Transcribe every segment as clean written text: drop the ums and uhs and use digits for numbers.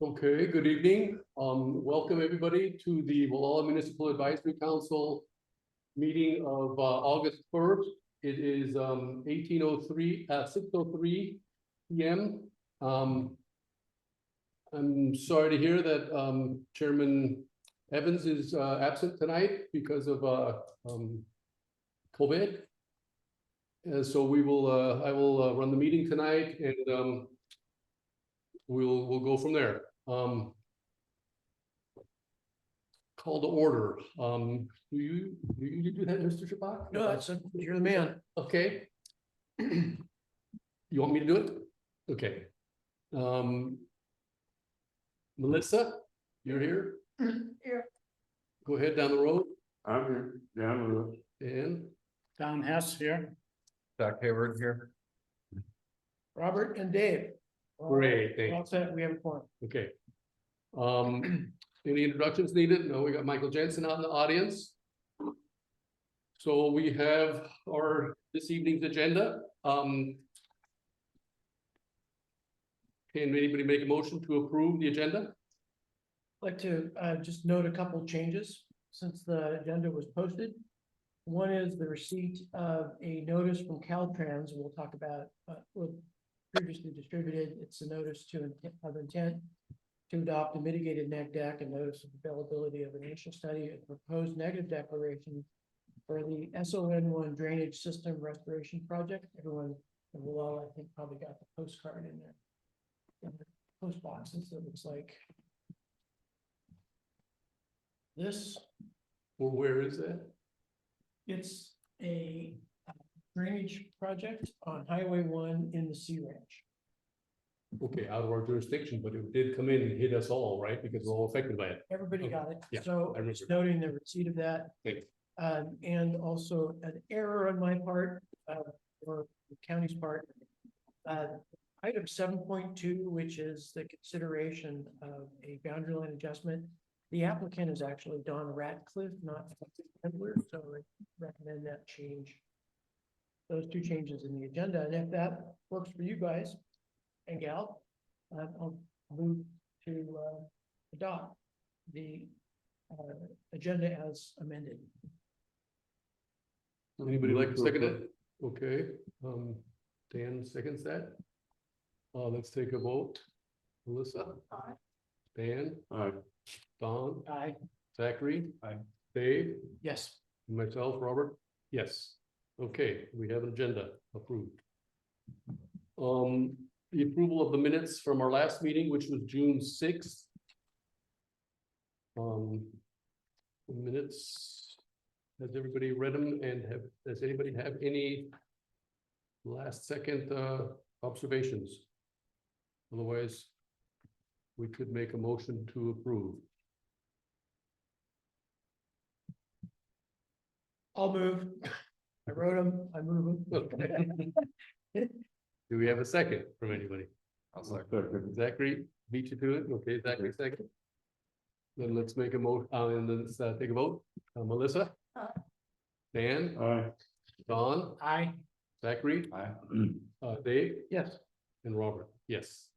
Okay, good evening. Welcome everybody to the Walla Municipal Advisory Council meeting of August 1st. It is 6:03 p.m. I'm sorry to hear that Chairman Evans is absent tonight because of COVID. So we will I will run the meeting tonight, and we'll go from there. Call to order. Do you do that, Mr. Shabak? No, you're the man. Okay. You want me to do it? Okay. Melissa, you're here? Here. Go ahead down the road. I'm here, down the road. And Don Hess here. Doc Hayward here. Robert and Dave. Great, thank you. All set, we have a forum. okay. Any introductions needed? No, we got Michael Jensen out in the audience. So we have our this evening's agenda. Can anybody make a motion to approve the agenda? I'd like to just note a couple of changes since the agenda was posted. One is the receipt of a notice from Caltrans. We'll talk about previously distributed. It's a notice of intent to adopt a mitigated neg deck and notice of availability of an initial study and proposed negative declaration for the SON1 drainage system restoration project. Everyone in Walla, I think, probably got the postcard in there. In the post boxes, it looks like this. Or where is that? It's a drainage project on Highway 1 in the Sea Ranch. Okay, out of our jurisdiction, but it did come in and hit us all, right? Because we're all affected by it. Everybody Okay. got it. Yeah, So I remember. just noting the receipt of that. Thank you. And also an error on my part, or the county's part. Item 7.2, which is the consideration of a boundary line adjustment. The applicant is actually Don Ratcliffe, not Edward, so I recommend that change. Those two changes in the agenda, and if that works for you guys and gal, I'll move to adopt the agenda as amended. Anybody like to second it? Okay, Dan seconds that. Let's take a vote. Melissa? Aye. Dan? Aye. Don? Aye. Zachary? Aye. Dave? Yes. And myself, Robert? Yes. Okay, we have an agenda approved. The approval of the minutes from our last meeting, which was June 6th. The minutes, has everybody read them, and does anybody have any last second observations? Otherwise, we could make a motion to approve. I'll move. I wrote them, I move them. Do we have a second from anybody? I'll second. Zachary beat you to it. Okay, Zachary second. Then let's make a motion, and then let's take a vote. Melissa? Aye. Dan? Aye. Don? Aye. Zachary? Aye. Dave? Yes, And Robert? Yes.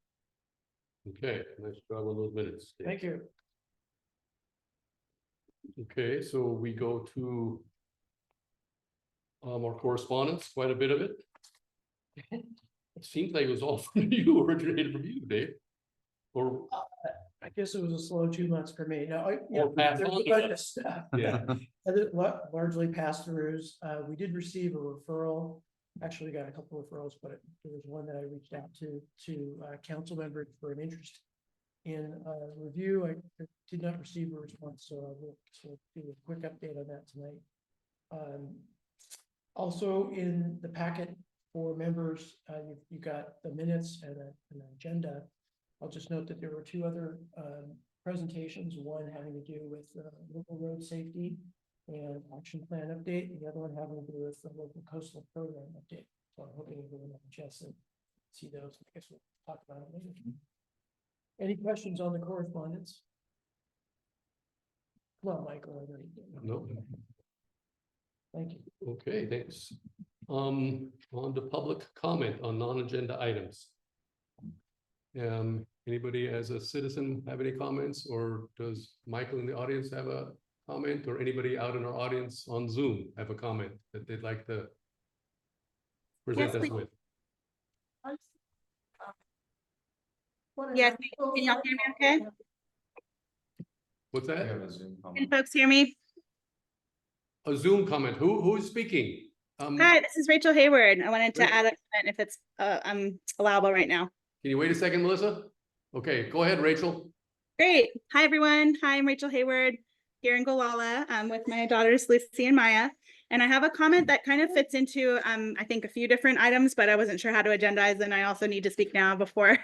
Okay, nice job on those minutes. Dave. thank you. Okay, so we go to our correspondence, quite a bit of it. It seems like it was all from you, originated from you, Dave. Or, I guess it was a slow 2 months for me. No, Or pass there's on. a bunch of stuff. yeah, Largely pass-throughs. We did receive a referral. Actually got a couple of referrals, but there was one that I reached out to council members for an interest in review. I did not receive a response, so I will do a quick update on that tonight. Also in the packet for members, you got the minutes and an agenda. I'll just note that there were two other presentations, one having to do with local road safety and action plan update, the other one having to do with the local coastal program update. So I'm hoping everyone has a chance to see those. I guess we'll talk about it later. Any questions on the correspondence? Come on, Michael. I know you did. no, Thank you. okay, thanks. On to public comment on non-agenda items. Anybody as a citizen have any comments, or does Michael in the audience have a comment, or anybody out in our audience on Zoom have a comment that they'd like to present Yes, us please. with? Yes, can y'all hear me okay? What's We that? have a Zoom Can comment. folks hear me? A Zoom comment. Who's speaking? Hi, this is Rachel Hayward. I wanted to Rachel. add a comment if it's allowable right now. Can you wait a second, Melissa? Okay, go ahead, Rachel. Great. Hi, everyone. Hi, I'm Rachel Hayward here in Gualala with my daughters, Lucy and Maya. And I have a comment that kind of fits into, I think, a few different items, but I wasn't sure how to agendize, and I also need to speak now before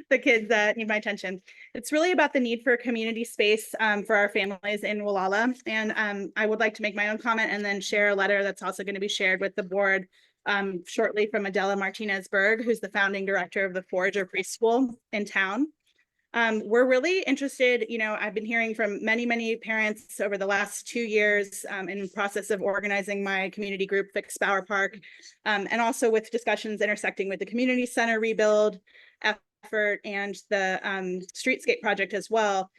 the kids need my attention. It's really about the need for community space for our families in Gualala. And I would like to make my own comment and then share a letter that's also going to be shared with the board shortly from Adela Martinez-Berg, who's the founding director of the Forager Preschool in town. We're really interested, I've been hearing from many parents over the last 2 years in the process of organizing my community group, Fix Bower Park, and also with discussions intersecting with the community center rebuild effort and the Streetscape project as well,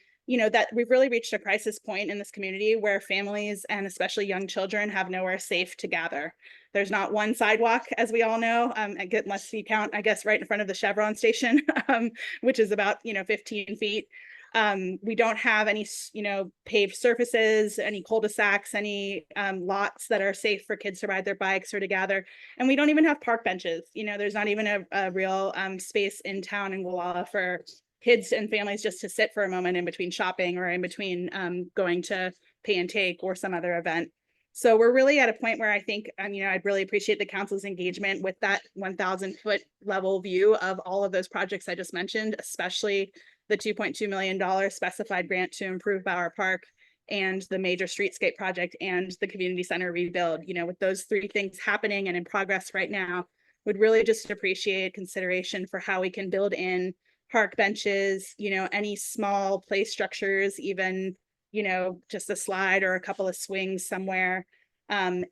that we've really reached a crisis point in this community where families and especially young children have nowhere safe to gather. There's not one sidewalk, as we all know, unless you count, I guess, right in front of the Chevron station, which is about, 15 feet. We don't have any, paved surfaces, any cul-de-sacs, any lots that are safe for kids to ride their bikes or to gather. And we don't even have park benches. There's not even a real space in town in Gualala for kids and families just to sit for a moment in between shopping or in between going to pay and take or some other event. So we're really at a point where I think, I'd really appreciate the council's engagement with that 1,000-foot level view of all of those projects I just mentioned, especially the $2.2 million specified grant to improve Bower Park and the major streetscape project and the community center rebuild. With those 3 things happening and in progress right now, would really just appreciate consideration for how we can build in park benches, any small play structures, even just a slide or a couple of swings somewhere. And,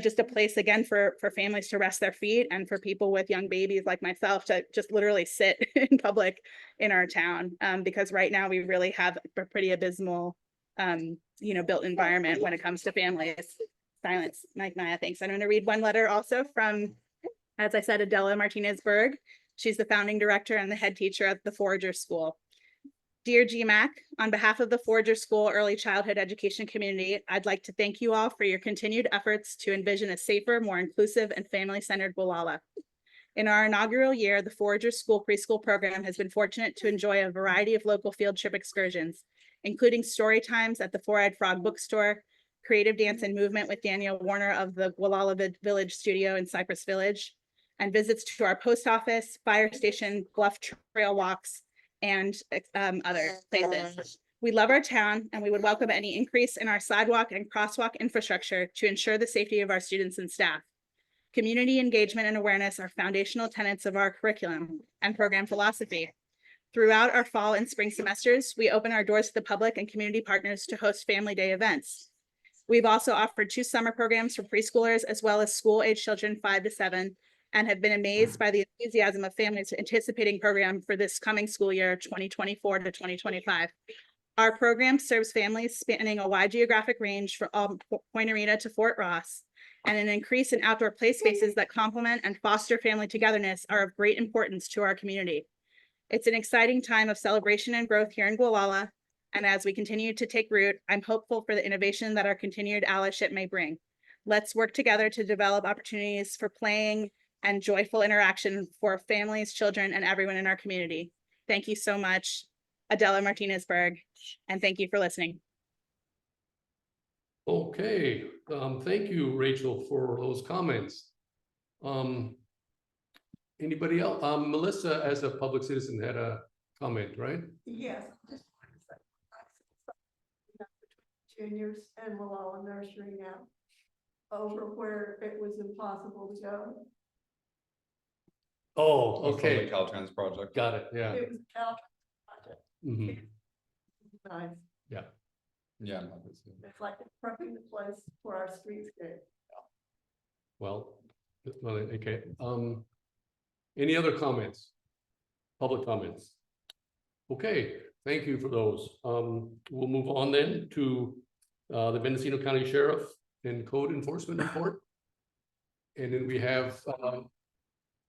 just a place again for families to rest their feet and for people with young babies like myself to just literally sit in public in our town. Because right now we really have a pretty abysmal, built environment when it comes to families. Silence, Mike Maya, thanks. I'm going to read one letter also from, as I said, Adela Martinez-Berg. She's the founding director and the head teacher at the Forager School. Dear GMAC, on behalf of the Forager School Early Childhood Education community, I'd like to thank you all for your continued efforts to envision a safer, more inclusive, and family-centered Gualala. In our inaugural year, the Forager School Preschool program has been fortunate to enjoy a variety of local field trip excursions, including story times at the Four-Eyed Frog bookstore, creative dance and movement with Daniel Warner of the Gualala Village Studio in Cypress Village, and visits to our post office, fire station, bluff trail walks, and other places. We love our town and we would welcome any increase in our sidewalk and crosswalk infrastructure to ensure the safety of our students and staff. Community engagement and awareness are foundational tenets of our curriculum and program philosophy. Throughout our fall and spring semesters, we open our doors to the public and community partners to host family day events. We've also offered 2 summer programs for preschoolers as well as school-age children 5 to 7, and have been amazed by the enthusiasm of families anticipating program for this coming school year, 2024 to 2025. Our program serves families spanning a wide geographic range from Point Arena to Fort Ross, and an increase in outdoor play spaces that complement and foster family togetherness are of great importance to our community. It's an exciting time of celebration and growth here in Gualala, and as we continue to take root, I'm hopeful for the innovation that our continued allyship may bring. Let's work together to develop opportunities for playing and joyful interaction for families, children, and everyone in our community. Thank you so much, Adela Martinez-Berg, and thank you for listening. Okay, thank you, Rachel, for those comments. Anybody else? Melissa, as a public citizen, had a comment, right? Yes. Juniors and Gualala Nursery now, over where it was impossible to go. Oh, From the okay, Caltrans project. got it, yeah. It was a Caltrans project. Mhm. Nice. Yeah. It's like prepping the place for our streetscape. Well, okay, any other comments? Public comments? Okay, thank you for those. We'll move on then to the Mendocino County Sheriff and Code Enforcement Report. And then we have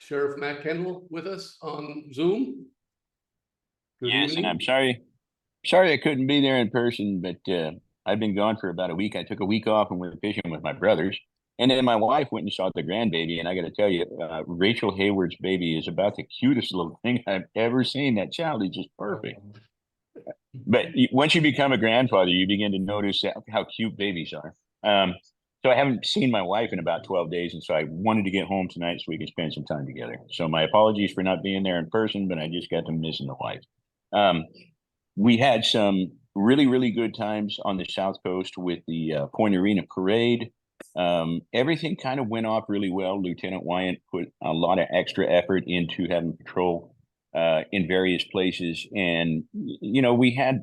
Sheriff Matt Kendall with us on Zoom. Good Yes, and evening. I'm sorry I couldn't be there in person, but I've been gone for about a week. I took a week off and went fishing with my brothers. And then my wife went and saw the grandbaby. And I got to tell you, Rachel Hayward's baby is about the cutest little thing I've ever seen. That child is just perfect. But once you become a grandfather, you begin to notice how cute babies are. So I haven't seen my wife in about 12 days. And so I wanted to get home tonight so we could spend some time together. So my apologies for not being there in person, but I just got to missing the wife. We had some really, really good times on the South Coast with the Point Arena Parade. Everything kind of went off really well. Lieutenant Wyatt put a lot of extra effort into having patrol in various places. And, you know, we had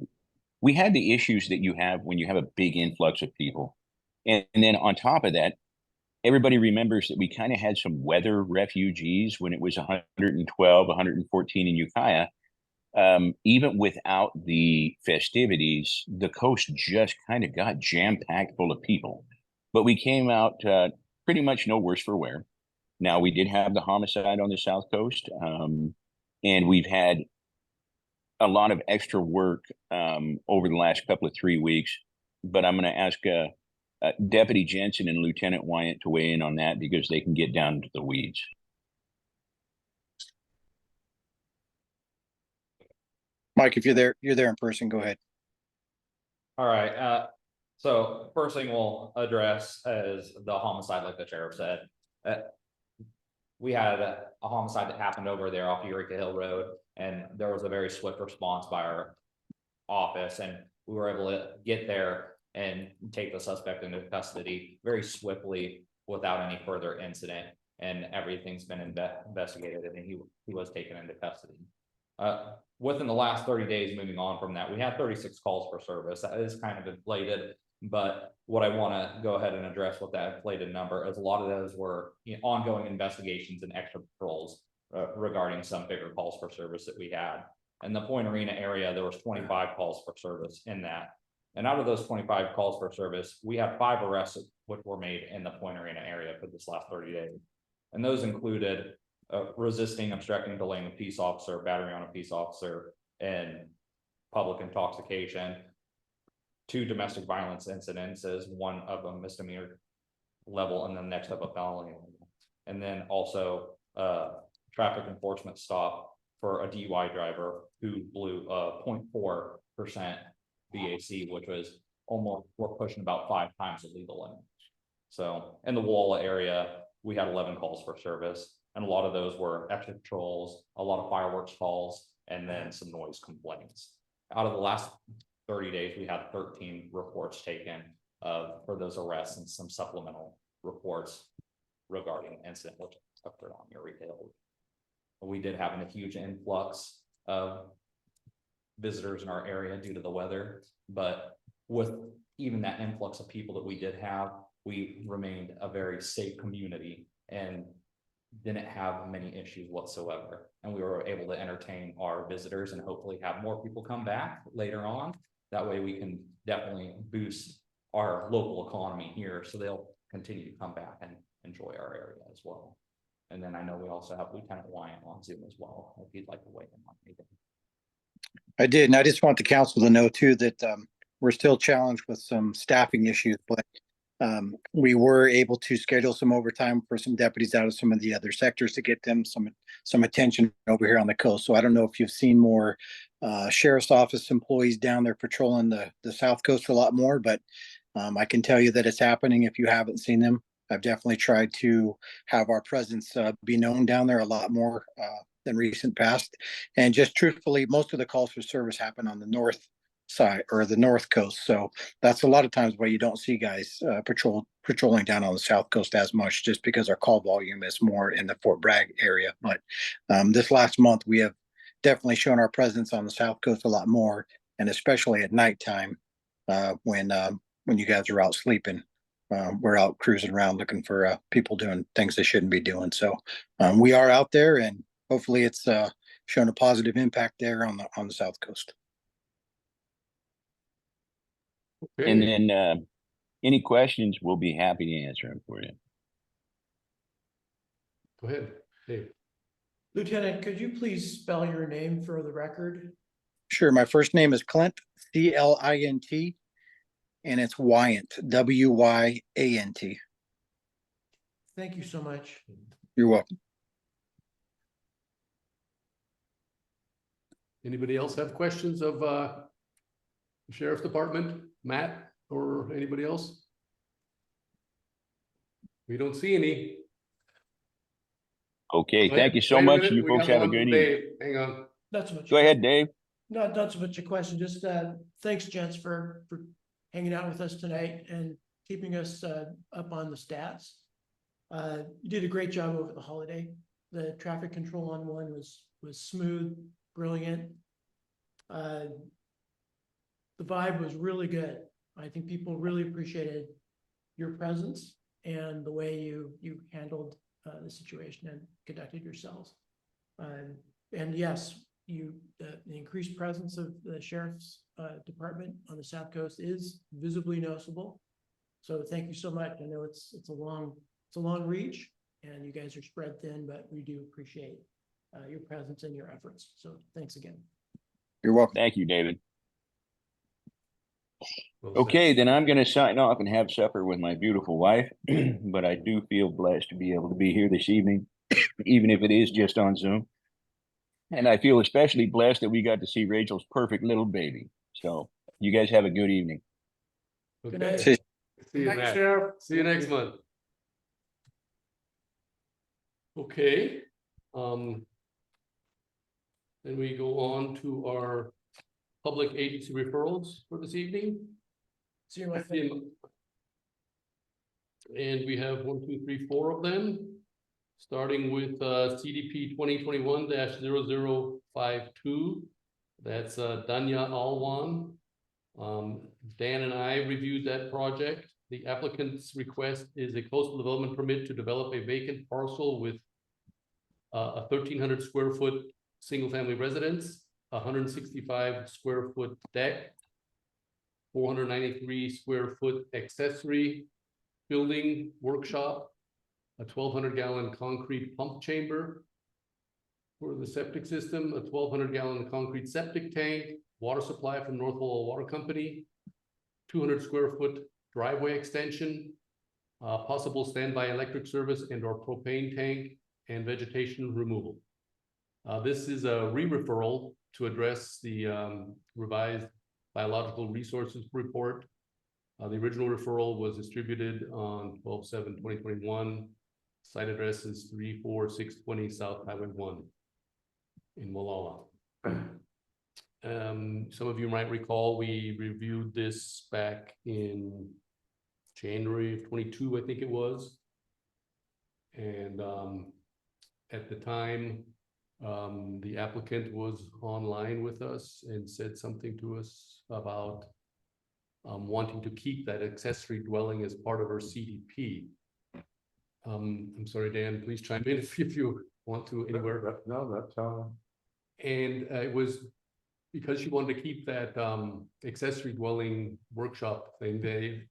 the issues that you have when you have a big influx of people. And then on top of that, everybody remembers that we kind of had some weather refugees when it was 112, 114 in Ukiah. Even without the festivities, the coast just kind of got jam-packed full of people. But we came out pretty much no worse for wear. Now, we did have the homicide on the South Coast, and we've had a lot of extra work over the last couple of 3 weeks. But I'm going to ask Deputy Jensen and Lieutenant Wyatt to weigh in on that because they can get down into the weeds. Mike, if you're there in person, go ahead. All right, so first thing we'll address is the homicide, like the sheriff said. We had a homicide that happened over there off Eureka Hill Road, and there was a very swift response by our office, and we were able to get there and take the suspect into custody very swiftly without any further incident, and everything's been investigated, and he was taken into custody. Within the last 30 days, moving on from that, we had 36 calls for service. That is kind of inflated, but what I want to go ahead and address with that inflated number is a lot of those were ongoing investigations and extra patrols regarding some bigger calls for service that we had. In the Point Arena area, there was 25 calls for service in that. And out of those 25 calls for service, we had 5 arrests which were made in the Point Arena area for this last 30 days. And those included resisting, obstructing, delaying a peace officer, battery on a peace officer, and public intoxication. 2 domestic violence incidences, one of a misdemeanor level and the next of a felony. And then also traffic enforcement stop for a DUI driver who blew 0.4% VAC, which was almost, we're pushing about 5 times the legal limit. So in the Walla area, we had 11 calls for service. And a lot of those were extra patrols, a lot of fireworks calls, and then some noise complaints. Out of the last 30 days, we had 13 reports taken for those arrests and some supplemental reports regarding incident which occurred on Eureka Hill. We did have a huge influx of visitors in our area due to the weather, but with even that influx of people that we did have, we remained a very safe community and didn't have many issues whatsoever. And we were able to entertain our visitors and hopefully have more people come back later on. That way we can definitely boost our local economy here, so they'll continue to come back and enjoy our area as well. And then I know we also have Lieutenant Wyatt on Zoom as well, if you'd like to weigh in on anything. I did, and I just want the council to know too that we're still challenged with some staffing issues, but we were able to schedule some overtime for some deputies out of some of the other sectors to get them some attention over here on the coast. So I don't know if you've seen more sheriff's office employees down there patrolling the South Coast a lot more, but I can tell you that it's happening if you haven't seen them. I've definitely tried to have our presence be known down there a lot more than recent past. And just truthfully, most of the calls for service happen on the north side or the north coast, so that's a lot of times why you don't see guys patrolling down on the South Coast as much, just because our call volume is more in the Fort Bragg area. But this last month we have definitely shown our presence on the South Coast a lot more, and especially at nighttime when you guys are out sleeping. We're out cruising around looking for people doing things they shouldn't be doing. So we are out there, and hopefully it's shown a positive impact there on the South Coast. And Okay, then, any questions, we'll be happy to answer them for you. go ahead, Dave. Lieutenant, could you please spell your name for the record? Sure. My first name is Clint, Clint, and it's Wyant, Wyant. Thank you so much. You're welcome. Anybody else have questions of the Sheriff's Department, Matt, or anybody else? We don't see any. Okay, Go thank ahead. you so Wait a much. minute, You we folks got have a one good from evening. Dave. Hang on. Not so much. Go ahead, Dave. Not so much a question, just thanks, gents, for hanging out with us tonight and keeping us up on the stats. You did a great job over the holiday. The traffic control on one was smooth, brilliant. The vibe was really good. I think people really appreciated your presence and the way you handled the situation and conducted yourselves. And yes, the increased presence of the sheriff's department on the South Coast is visibly noticeable. So thank you so much. I know it's a long reach and you guys are spread thin, but we do appreciate your presence and your efforts. So thanks again. You're welcome. Thank you, David. Well said. Okay, then I'm gonna sign off and have supper with my beautiful wife, but I do feel blessed to be able to be here this evening, even if it is just on Zoom. And I feel especially blessed that we got to see Rachel's perfect little baby. So you guys have a good evening. Good Okay. night. See you, Thanks, Matt. Sheriff. See you next month. Okay. Then we go on to our public agency referrals for this evening. See you, my friend. And we have 1, 2, 3, 4 of them, starting with CDP 2021-0052. That's Danya Alwan. Dan and I reviewed that project. The applicant's request is a coastal development permit to develop a vacant parcel with a 1,300 square foot single-family residence, 165 square foot deck, 493 square foot accessory building workshop, a 1,200 gallon concrete pump chamber for the septic system, a 1,200 gallon concrete septic tank, water supply from North Walla Water Company, 200 square foot driveway extension, possible standby electric service and or propane tank, and vegetation removal. This is a re-referral to address the revised biological resources report. The original referral was distributed on 12/7/2021. Site address is 34620 South Highway 1 in Molalla. Some of you might recall we reviewed this back in January of 22, I think it was. And at the time, the applicant was online with us and said something to us about wanting to keep that accessory dwelling as part of her CDP. I'm sorry, Dan, please chime in if you want to anywhere. No, that's how. And it was because she wanted to keep that accessory dwelling workshop thing. They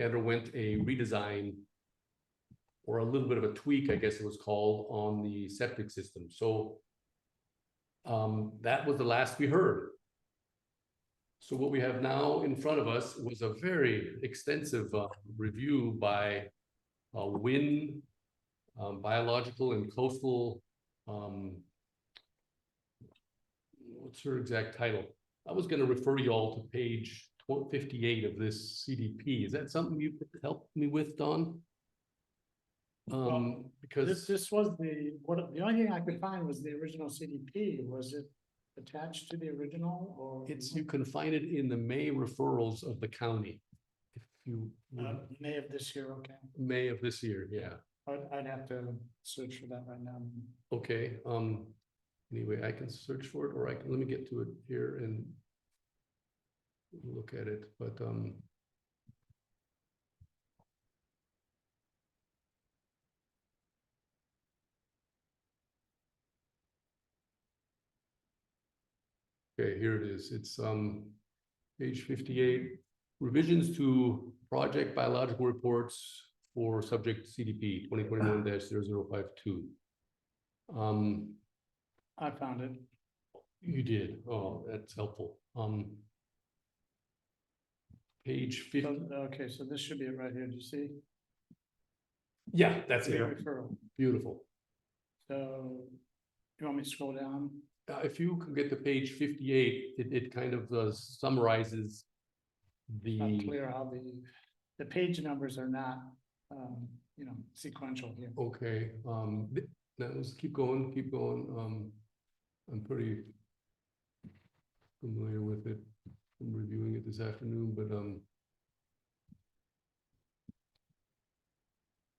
underwent a redesign or a little bit of a tweak, I guess it was called, on the septic system. So that was the last we heard. So what we have now in front of us was a very extensive review by WIN, Biological and Coastal, what's her exact title? I was going to refer you all to page 58 of this CDP. Is that something you could help me with, Don? Because This was the only thing I could find was the original CDP. Was it attached to the original or? you can find it in the May referrals of the county. If you May of this year, okay. May of this year, yeah. I'd have to search for that right now. Okay, anyway, I can search for it, or let me get to it here and look at it, but Okay, here it is. It's page 58, revisions to project biological reports for subject CDP 2021-0052. I found it. You did. Oh, that's helpful. Page 50. Okay, so this should be it right here. Do you see? Yeah, that's it. Referral. Beautiful. So you want me to scroll down? If you can get to page 58, it kind of summarizes Not the, clear how the page numbers are not, you know, sequential here. okay, now let's keep going, I'm pretty familiar with it. I'm reviewing it this afternoon, but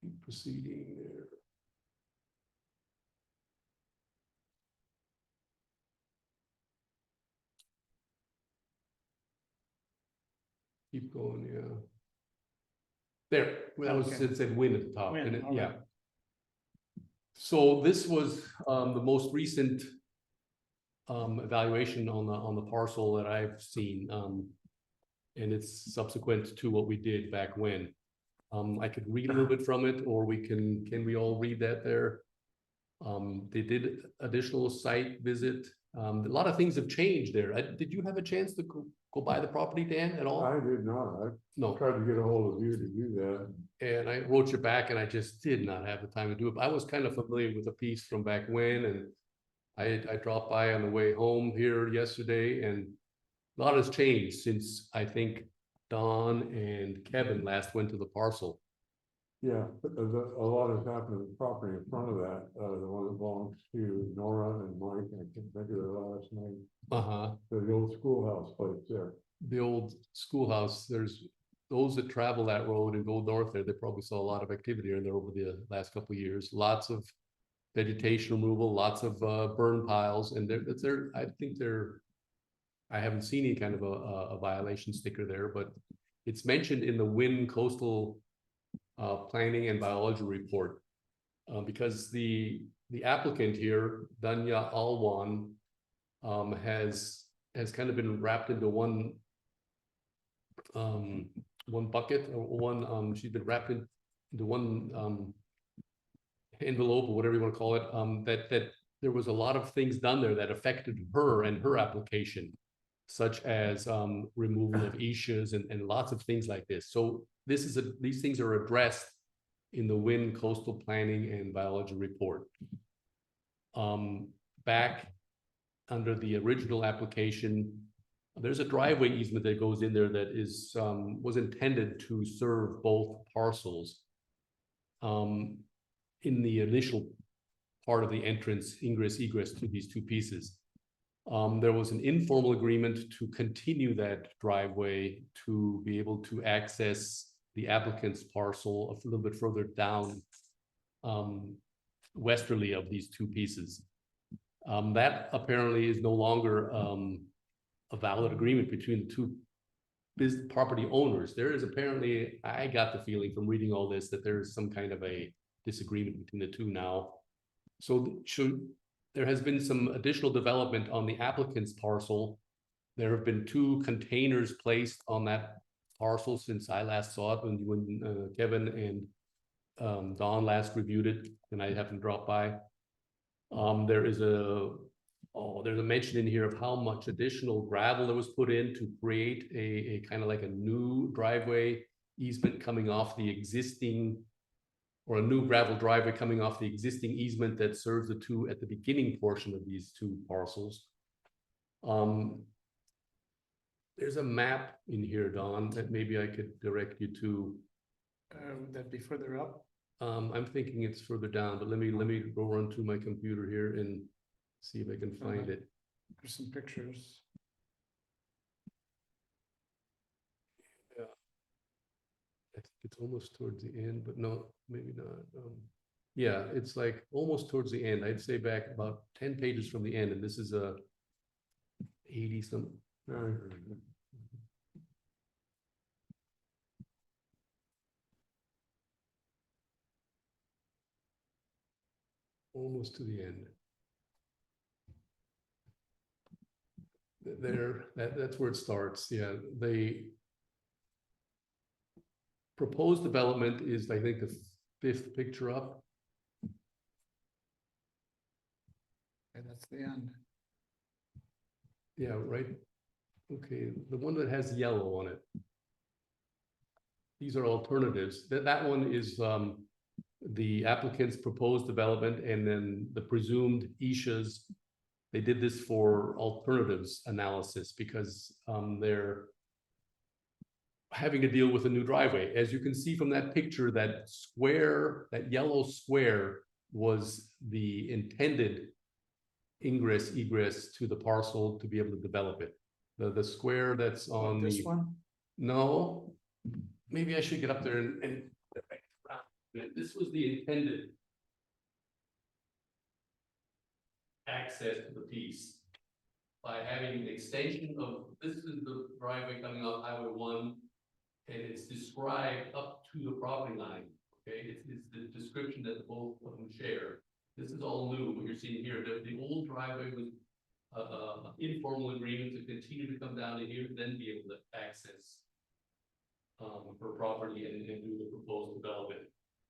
keep proceeding there. Keep going, yeah. There, that was, Okay. it said win at the top, Win, and it, all yeah. right. So this was the most recent evaluation on the parcel that I've seen, and it's subsequent to what we did back when. I could read a little bit from it, or can we all read that there? They did additional site visit. A lot of things have changed there. Did you have a chance to go by the property, Dan, at all? I did not. I No. tried to get a hold of you to do that. And I wrote you back, and I just did not have the time to do it. I was kind of familiar with the piece from back when, and I dropped by on the way home here yesterday, and a lot has changed since I think Don and Kevin last went to the parcel. Yeah, but a lot has happened to the property in front of that, the one that belongs to Nora and Mike, I can't think of their last name. Uh-huh. The old schoolhouse place there. The old schoolhouse, there's those that travel that road and go north there, they probably saw a lot of activity in there over the last couple of years. Lots of vegetation removal, lots of burn piles, and I think I haven't seen any kind of a violation sticker there, but it's mentioned in the Wynn Coastal Planning and Biology Report, because the applicant here, Danya Alwan, has kind of been wrapped into one bucket, or one, she's been wrapped into one envelope, or whatever you want to call it, that there was a lot of things done there that affected her and her application, such as removal of issues and lots of things like this. So these things are addressed in the Wynn Coastal Planning and Biology Report. Back under the original application, there's a driveway easement that goes in there that was intended to serve both parcels. In the initial part of the entrance, ingress, egress to these two pieces. There was an informal agreement to continue that driveway to be able to access the applicant's parcel a little bit further down westerly of these two pieces. That apparently is no longer a valid agreement between the two property owners. There is apparently, I got the feeling from reading all this, that there is some kind of a disagreement between the two now. So there has been some additional development on the applicant's parcel. There have been two containers placed on that parcel since I last saw it, when Kevin and Don last reviewed it, and I happened to drop by. There's a mention in here of how much additional gravel that was put in to create a kind of like a new driveway easement coming off the existing, or a new gravel driveway coming off the existing easement that serves the two at the beginning portion of these two parcels. There's a map in here, Don, that maybe I could direct you to. Would that be further up? I'm thinking it's further down, but let me go run to my computer here and see if I can find it. There's some pictures. Yeah. I think it's almost towards the end, but no, maybe not. Yeah, it's like almost towards the end. I'd say back about 10 pages from the end, and this is a 80 some. Almost to the end. there, that's where it starts, yeah, they. Proposed development is, I think, the fifth picture up. And that's the end. Yeah, right. Okay, the one that has yellow on it. These are alternatives. That one is the applicant's proposed development, and then the presumed Isha's. They did this for alternatives analysis because they're having to deal with a new driveway. As you can see from that picture, that square, that yellow square was the intended ingress egress to the parcel to be able to develop it. The square that's on This the, one? no, maybe I should get up there and this was the intended access to the piece by having an extension of, this is the driveway coming off Highway 1, and it's described up to the property line. Okay, it's the description that both of them share. This is all new, what you're seeing here. The old driveway was an informal agreement to continue to come down to here, then be able to access her property and do the proposed development.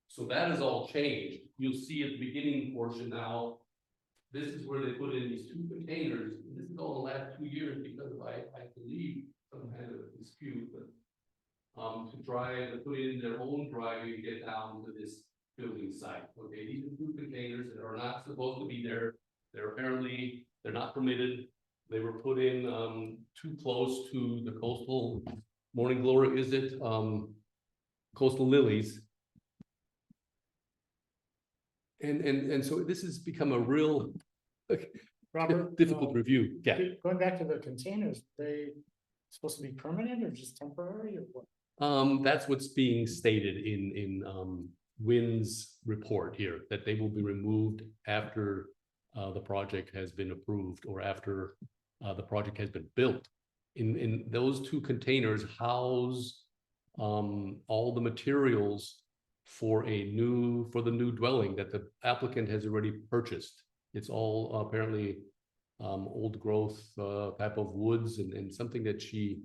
So that has all changed. You'll see at the beginning portion now, this is where they put in these two containers. This is all the last 2 years because of, I believe, some kind of dispute, but to try to put in their own driveway to get down to this building site. Okay, these are two containers that are not supposed to be there. They're apparently, they're not permitted. They were put in too close to the coastal morning glory, is it? Coastal lilies. And so this has become a real Robert, difficult review. Yeah. Going back to the containers, they supposed to be permanent or just temporary or what? That's what's being stated in Wynn's report here, that they will be removed after the project has been approved or after the project has been built. In those two containers house all the materials for the new dwelling that the applicant has already purchased. It's all apparently old growth type of woods and something that she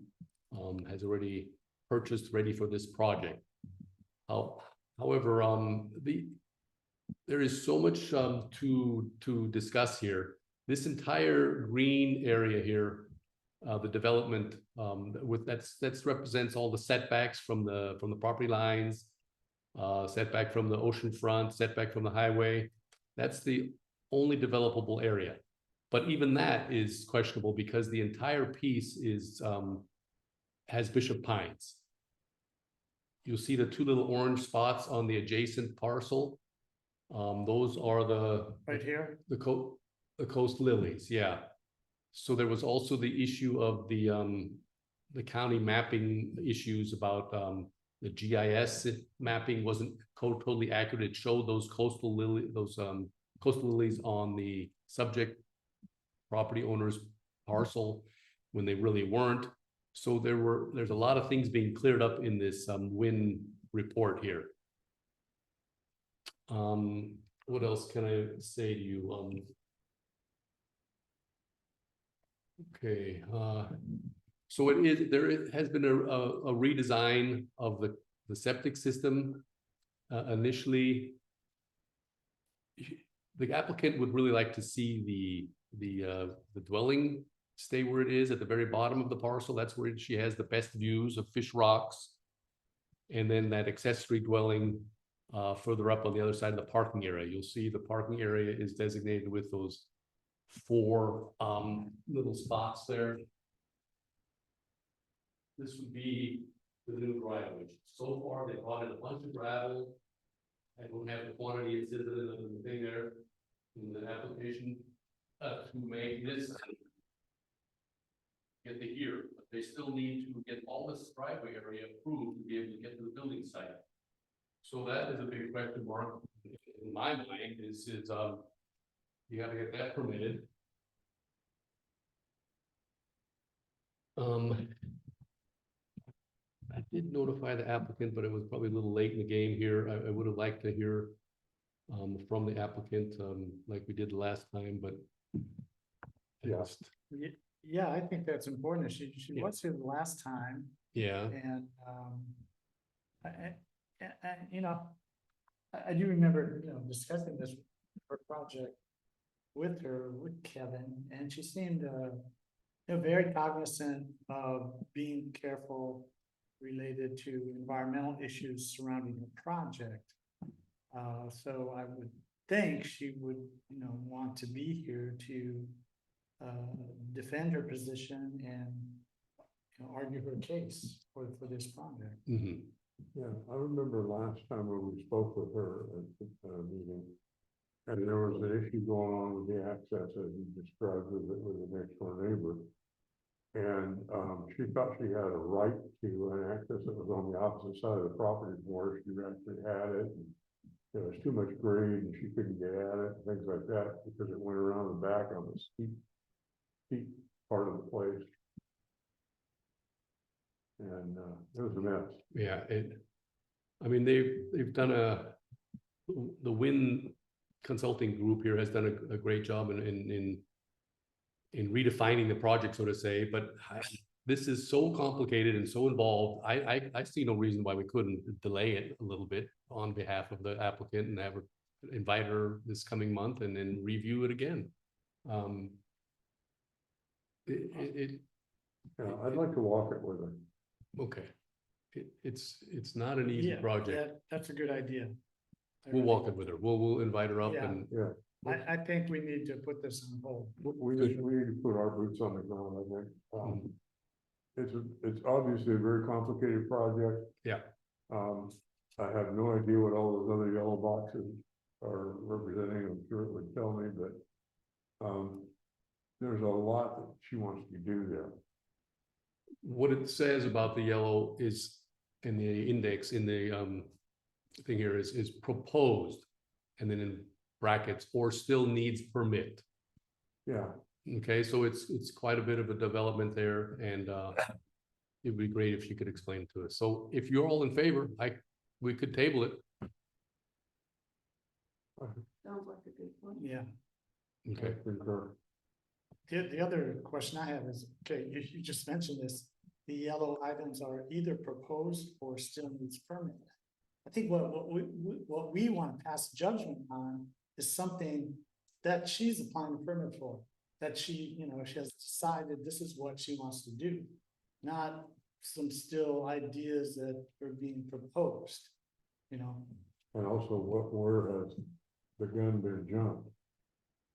has already purchased ready for this project. However, there is so much to discuss here. This entire green area here, the development that represents all the setbacks from the property lines, setback from the ocean front, setback from the highway. That's the only developable area. But even that is questionable because the entire piece has Bishop Pines. You'll see the two little orange spots on the adjacent parcel. Those are Right here? the coast lilies, yeah. So there was also the issue of the county mapping issues about the GIS mapping wasn't totally accurate. It showed those coastal lilies on the subject property owner's parcel when they really weren't. So there's a lot of things being cleared up in this Wynn report here. What else can I say to you? Okay, so there has been a redesign of the septic system. Initially, the applicant would really like to see the dwelling stay where it is at the very bottom of the parcel. That's where she has the best views of Fish Rocks, and then that accessory dwelling further up on the other side of the parking area. You'll see the parking area is designated with those 4 little spots there. This would be the new driveway. So far, they brought in a bunch of gravel. I don't have the quantity it says in the thing there in the application to make this get to here. But they still need to get all this driveway area approved to be able to get to the building site. So that is a big question mark in my mind. Is you got to get that permitted. I did notify the applicant, but it was probably a little late in the game here. I would have liked to hear from the applicant like we did last time, but Yeah. Yeah, I think that's important. She Yeah. was here the last time Yeah, and, you know, I do remember, you know, discussing this her project with her, with Kevin, and she seemed, you know, very cognizant of being careful related to environmental issues surrounding the project. So I would think she would, you know, want to be here to defend her position and, you know, argue her case for this project. mhm, Yeah, I remember last time when we spoke with her at the meeting. And there was an issue going on with the access as you described with the next door neighbor. And she thought she had a right to an access that was on the opposite side of the property from where she actually had it. And there was too much grade and she couldn't get at it, things like that, because it went around the back on the steep part of the place. And it was a mess. yeah, I mean, they've done the Win Consulting Group here has done a great job in redefining the project, so to say, but this is so complicated and so involved. I see no reason why we couldn't delay it a little bit on behalf of the applicant and have her invite her this coming month and then review it again. Yeah, I'd like to walk it with her. Okay. It's not an easy Yeah, project. that's a good idea. I We'll really walk hope it with her. We'll invite her up Yeah. and, Yeah, I think we need to put this on hold. we need to put our boots on the ground, I think. It's obviously a very complicated project. yeah, I have no idea what all those other yellow boxes are representing. I'm sure it would tell me, but there's a lot that she wants to do there. what it says about the yellow is in the index, in the thing here is proposed. And then in brackets, or still needs permit. Yeah, Okay, so it's quite a bit of a development there and it'd be great if you could explain it to us. So if you're all in favor, we could table it. Sounds like a good one. Yeah. Okay, I concur. The other question I have is, okay, you just mentioned this, the yellow items are either proposed or still needs permit. I think what we want to pass judgment on is something that she's applying a permit for. That she, you know, she has decided this is what she wants to do, not some still ideas that are being proposed, you know. And also where has the gun been jumped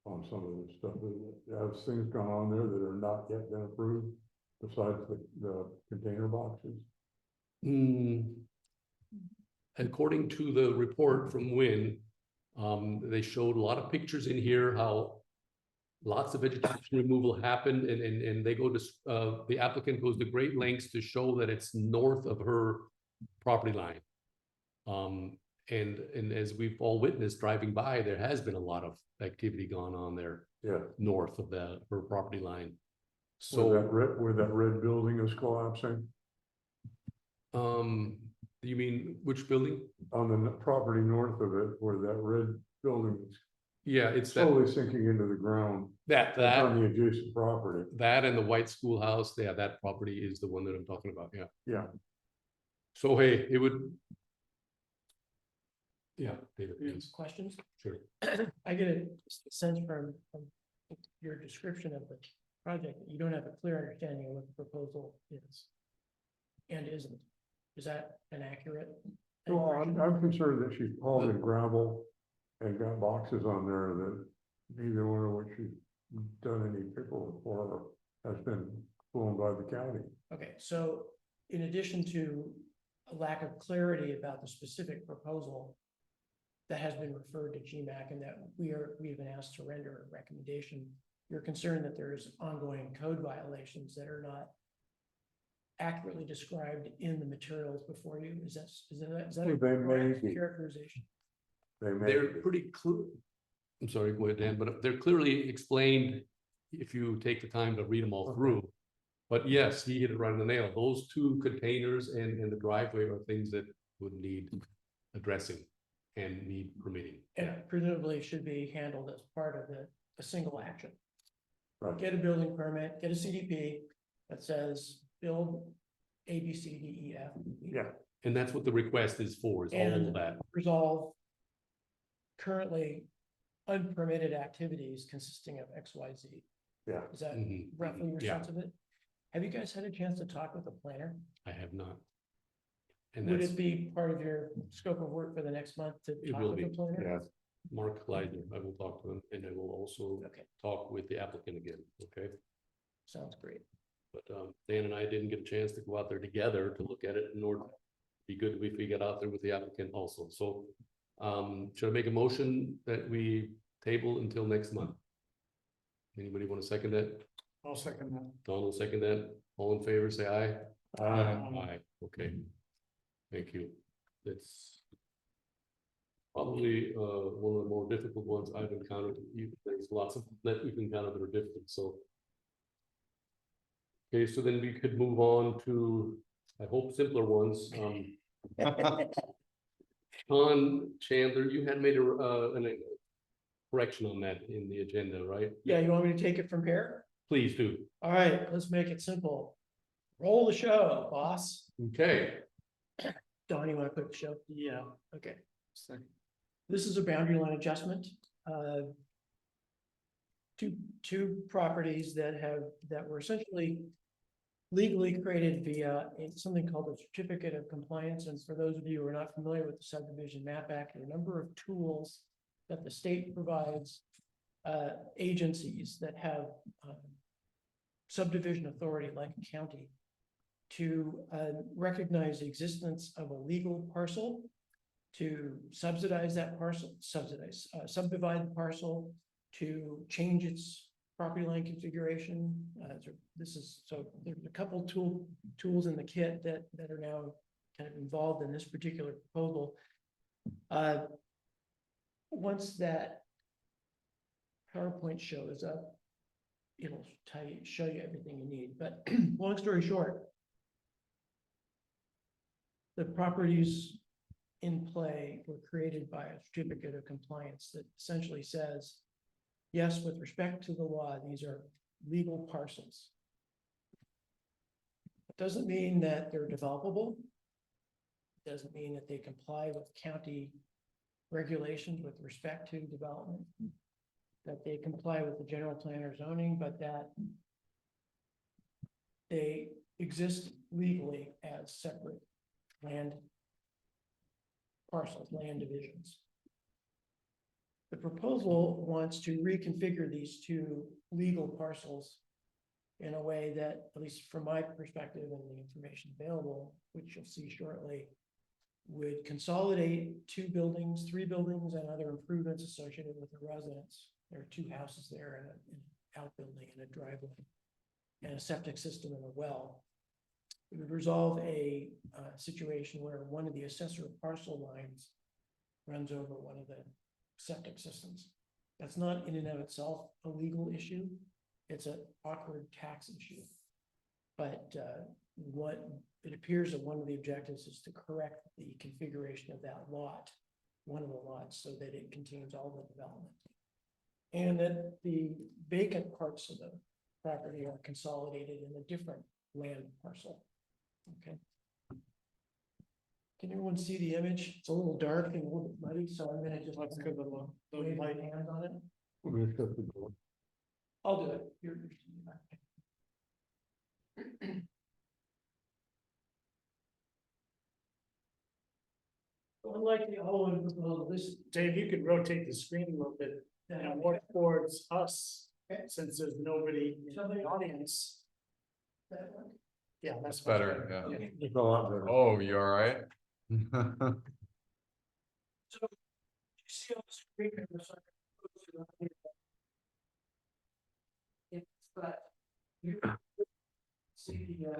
on some of this stuff? Have things gone on there that are not yet been approved besides the container boxes? According to the report from Win, they showed a lot of pictures in here, how lots of vegetation removal happened and they go to, the applicant goes to great lengths to show that it's north of her property line. And as we've all witnessed driving by, there has been a lot of activity going on there. Yeah. North of her property line. Where So, that red building is collapsing? you mean which building? On the property north of it, where that red building is Yeah, it's that, slowly sinking into the ground. That's on the adjacent property. that and the white schoolhouse. Yeah, that property is the one that I'm talking about. Yeah. Yeah. So, hey, it would. Yeah, David, please. Questions? Sure. I get a sense from your description of the project, that you don't have a clear understanding of what the proposal is. And isn't. Is that an accurate? Well, I'm concerned that she's hauled in gravel and got boxes on there that neither one of which she's done any paperwork for has been flown by the county. Okay, so in addition to a lack of clarity about the specific proposal that has been referred to GMAC and that we've been asked to render a recommendation, you're concerned that there's ongoing code violations that are not accurately described in the materials before you. Is that a They may correct be. characterization? They're pretty clear. I'm sorry, go ahead, Dan, but they're clearly explained if you take the time to read them all through. But yes, he hit it right on the nail. Those two containers and the driveway are things that would need addressing and need permitting. And presumably should be handled as part of a single action. Right. get a building permit, get a CDP that says build A, B, C, D, E, F. Yeah. And that's what the request is for, is all of And that. resolve currently unpermitted activities consisting of X, Y, Z. Yeah. Is that Mhm. roughly your Yeah. sense of it? Have you guys had a chance to talk with the planner? I have not. And Would that's it be part of your scope of work for the next month to It talk will with the be, planner? Yeah. Mark Leidner. I will talk to him, and I will also Okay, talk with the applicant again, okay? sounds great. But Dan and I didn't get a chance to go out there together to look at it, nor be good if we get out there with the applicant also. So should I make a motion that we table until next month? Anybody want to second that? I'll second that. Don will second that. All in favor, say aye. Aye, okay. Thank you. That's probably one of the more difficult ones I've encountered. There's lots of that we've encountered that are difficult, so. Okay, so then we could move on to, I hope, simpler ones. Con Chandler, you had made a correction on that in the agenda, right? Yeah, you want me to take it from here? Please do. All right, let's make it simple. Roll the show, boss. Okay, Don, you want to put the show? Yeah. Okay. Second. This is a boundary line adjustment. Two properties that were essentially legally created via something called a certificate of compliance. And for those of you who are not familiar with the Subdivision Map Act, there are a number of tools that the state provides agencies that have subdivision authority like a county to recognize the existence of a legal parcel, to subsidize that parcel, subdivide the parcel, to change its property line configuration. So there's a couple tools in the kit that are now kind of involved in this particular proposal. Once that PowerPoint shows up, it'll show you everything you need. But long story short, the properties in play were created by a certificate of compliance that essentially says, yes, with respect to the law, these are legal parcels. It doesn't mean that they're developable. It doesn't mean that they comply with county regulations with respect to development, that they comply with the general plan or zoning, but that they exist legally as separate land parcels, land divisions. The proposal wants to reconfigure these two legal parcels in a way that, at least from my perspective and the information available, which you'll see shortly, would consolidate 2 buildings, 3 buildings, and other improvements associated with the residence. There are 2 houses there and an outbuilding and a driveway and a septic system and a well. It would resolve a situation where one of the assessor parcel lines runs over one of the septic systems. That's not in and of itself a legal issue. It's an awkward tax issue. But what it appears that one of the objectives is to correct the configuration of that lot, one of the lots, so that it contains all the development. And that the vacant parts of the property are consolidated in a different land parcel. Okay. Can everyone see the image? It's a little dark and a little bit muddy, so I'm gonna just Let's give it a wave my light. hand on it. We'll just have to go. I'll do it. You're unlike the Owen proposal, this Dave, you could rotate the screen a little bit and more towards us, since there's nobody in the audience. that one. Yeah, that's Better, yeah. Okay. It's a lot better. Oh, you all right? So you see on the screen here, so I can put it on here. It's but you see the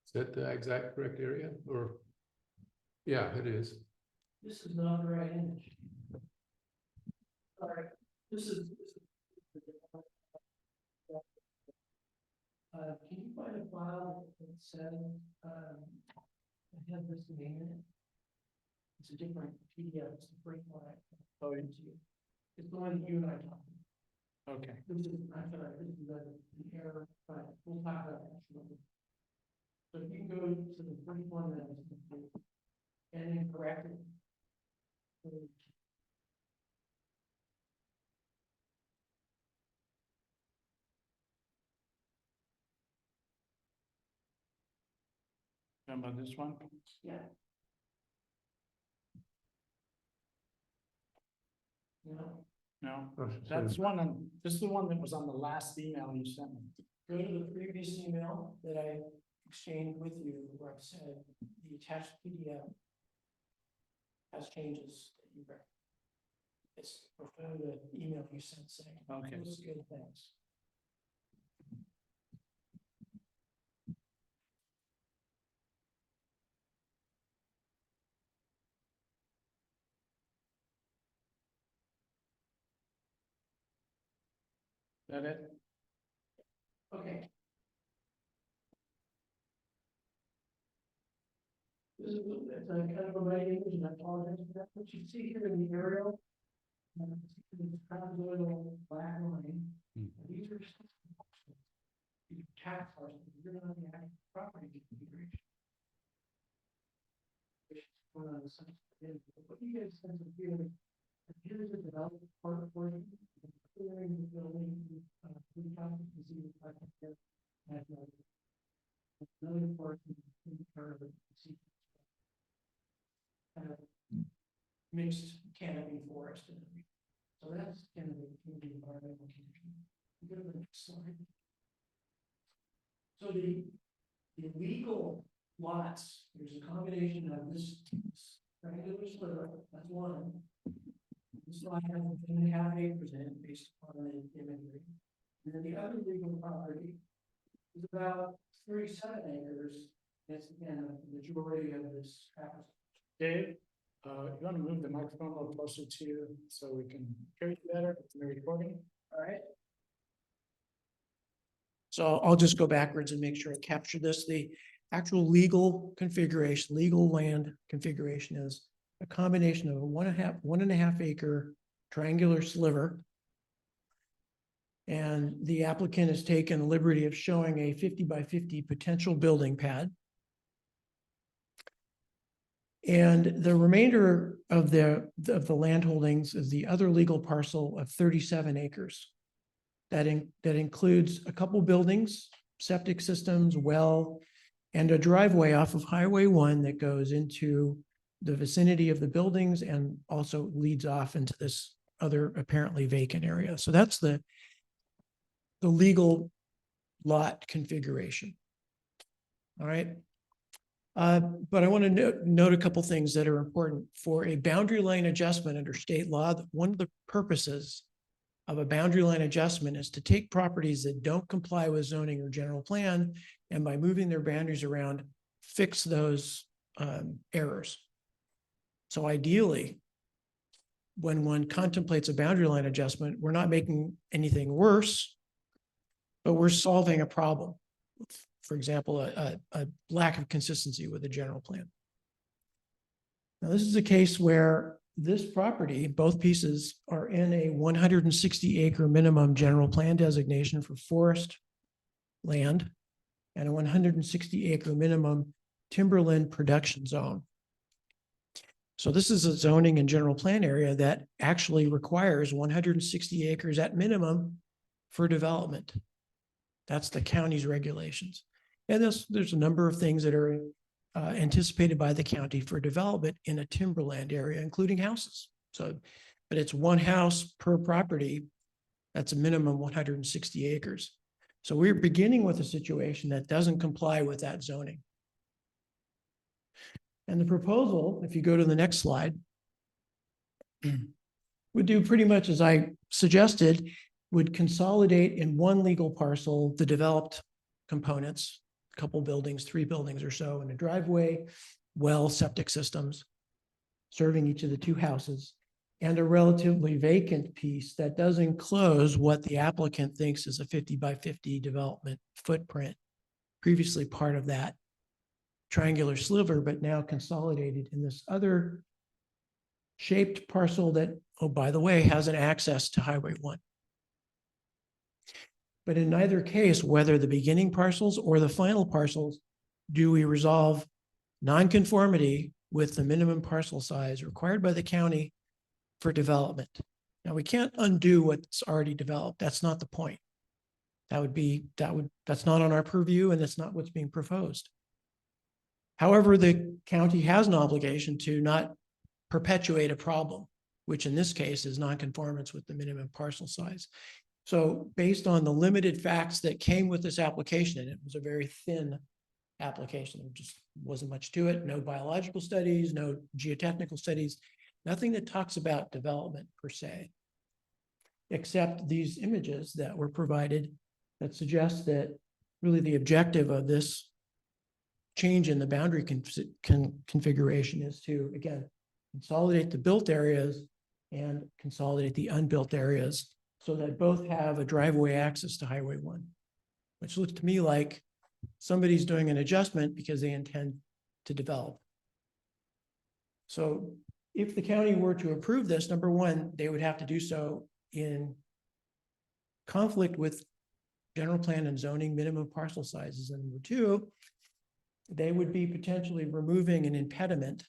is that the exact correct area or? Yeah, it is. this is not the right image. All right, this is. Can you find a file that said, it has this name in it? It's a different PDF, it's the first one. Oh, forwarded to you. It's the one that you and I talked about. Okay, This is, I feel like this is an error, but we'll talk about that shortly. So if you go to the first one that is complete, and then correct it. how about this one? Yeah. No, No, That's the that's same. one, this is the one that was on the last email you sent me. go to the previous email that I exchanged with you, where I said the attached PDF has changes that you read. It's referring to the email you sent saying. Okay. Looks good, thanks. Is that it? Okay. This is, it's a kind of a right image, and I apologize for that, what you see here in the aerial. The trapezoidal black line, these are. These are tax parcels, you're not the actual property configuration. Which is one of the sense, what you guys sense of feeling, here's the development part of portion. Clearing the building, we can see the back here. And another portion in the curve, you can see. Kind of mixed canopy forest and everything. So that's kind of the environmental condition. Go to the next slide. So the legal lots, there's a combination of this triangular sliver, that's one. This lot has 10.5 acres in it based upon the imagery. And then the other legal property is about 37 acres. That's again, the majority of this tract. Dave, you want to move the microphone a little closer to you so we can hear you better in the recording? All right. So I'll just go backwards and make sure I capture this. The actual legal configuration, legal land configuration is a combination of a 1.5 acre triangular sliver. And the applicant has taken the liberty of showing a 50 by 50 potential building pad. And the remainder of the land holdings is the other legal parcel of 37 acres. That includes a couple buildings, septic systems, well, and a driveway off of Highway 1 that goes into the vicinity of the buildings and also leads off into this other apparently vacant area. So that's the legal lot configuration. All right. But I want to note a couple things that are important for a boundary line adjustment under state law. One of the purposes of a boundary line adjustment is to take properties that don't comply with zoning or general plan, and by moving their boundaries around, fix those errors. So ideally, when one contemplates a boundary line adjustment, we're not making anything worse, but we're solving a problem. For example, a lack of consistency with the general plan. Now, this is a case where this property, both pieces are in a 160 acre minimum general plan designation for forest land and a 160 acre minimum timberland production zone. So this is a zoning and general plan area that actually requires 160 acres at minimum for development. That's the county's regulations. And there's a number of things that are anticipated by the county for development in a timberland area, including houses. So, but it's one house per property. That's a minimum 160 acres. So we're beginning with a situation that doesn't comply with that zoning. And the proposal, if you go to the next slide, would do pretty much as I suggested, would consolidate in one legal parcel the developed components, a couple buildings, 3 buildings or so, and a driveway, well, septic systems, serving each of the 2 houses, and a relatively vacant piece that does enclose what the applicant thinks is a 50 by 50 development footprint, previously part of that triangular sliver, but now consolidated in this other shaped parcel that, oh, by the way, has an access to Highway 1. But in neither case, whether the beginning parcels or the final parcels, do we resolve nonconformity with the minimum parcel size required by the county for development. Now, we can't undo what's already developed. That's not the point. That's not on our purview, and that's not what's being proposed. However, the county has an obligation to not perpetuate a problem, which in this case is nonconformance with the minimum parcel size. So based on the limited facts that came with this application, and it was a very thin application, there just wasn't much to it, no biological studies, no geotechnical studies, nothing that talks about development per se, except these images that were provided that suggest that really the objective of this change in the boundary configuration is to, again, consolidate the built areas and consolidate the unbuilt areas so that both have a driveway access to Highway 1, which looks to me like somebody's doing an adjustment because they intend to develop. So if the county were to approve this, number one, they would have to do so in conflict with general plan and zoning minimum parcel sizes. And number two, they would be potentially removing an impediment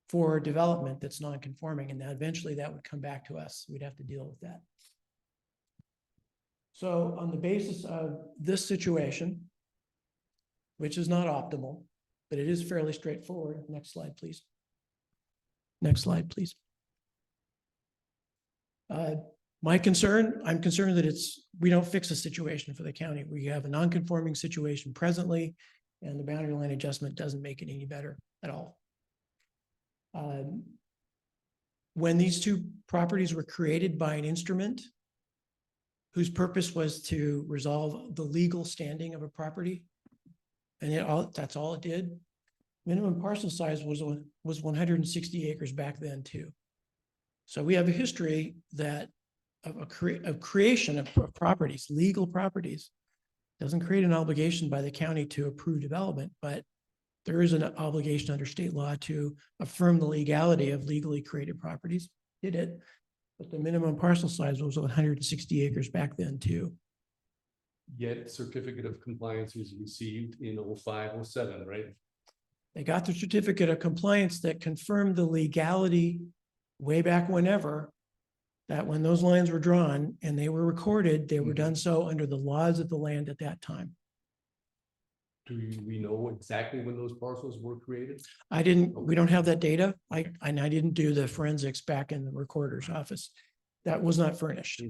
for development that's non-conforming, and that eventually that would come back to us. We'd have to deal with that. So on the basis of this situation, which is not optimal, but it is fairly straightforward. Next slide, please. Next slide, please. I'm concerned that we don't fix a situation for the county. We have a non-conforming situation presently, and the boundary line adjustment doesn't make it any better at all. When these two properties were created by an instrument whose purpose was to resolve the legal standing of a property, and that's all it did. Minimum parcel size was 160 acres back then too. So we have a history of creation of properties, legal properties. Doesn't create an obligation by the county to approve development, but there is an obligation under state law to affirm the legality of legally created properties. Did it, but the minimum parcel size was 160 acres back then too. Yet certificate of compliance was received in 05, 07, right? They got the certificate of compliance that confirmed the legality way back whenever, that when those lines were drawn and they were recorded, they were done so under the laws of the land at that time. Do we know exactly when those parcels were created? We don't have that data. I didn't do the forensics back in the recorder's office. That was not furnished.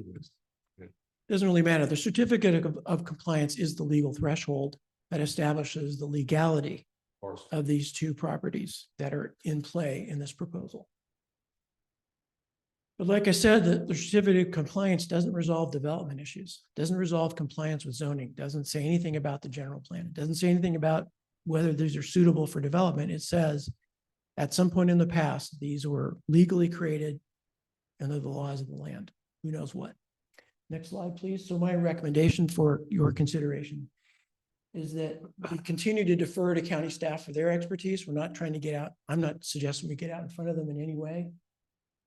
Doesn't really matter. The certificate of compliance is the legal threshold that establishes the legality of these two properties that are in play in this proposal. But like I said, the certificate of compliance doesn't resolve development issues, doesn't resolve compliance with zoning, doesn't say anything about the general plan. It doesn't say anything about whether these are suitable for development. It says at some point in the past, these were legally created under the laws of the land. Who knows what? Next slide, please. So my recommendation for your consideration is that we continue to defer to county staff for their expertise. We're not trying to get out. I'm not suggesting we get out in front of them in any way,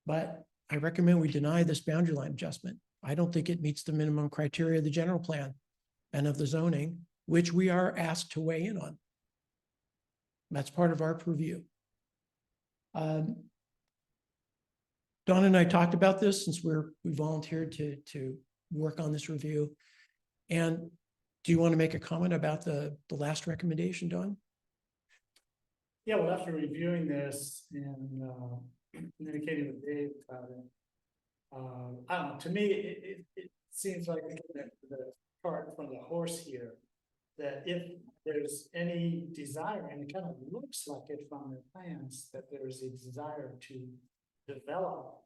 but I recommend we deny this boundary line adjustment. I don't think it meets the minimum criteria of the general plan and of the zoning, which we are asked to weigh in on. That's part of our purview. Don and I talked about this since we volunteered to work on this review. And do you want to make a comment about the last recommendation, Don? Yeah, well, after reviewing this and communicating with Dave about it, I don't know, to me, it seems like the cart from the horse here, that if there's any desire, and it kind of looks like it from the plans, that there's a desire to develop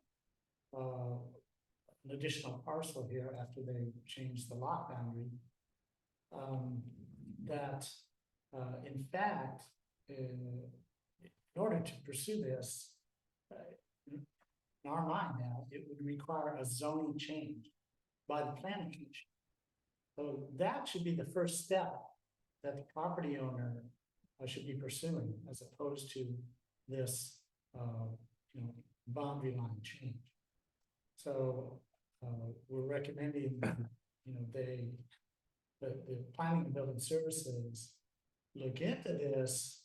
an additional parcel here after they change the lot boundary, that in fact, in order to pursue this, in our mind now, it would require a zoning change by the planning commission. So that should be the first step that the property owner should be pursuing, as opposed to this you know, boundary line change. So, we're recommending, you know, the planning and building services look into this.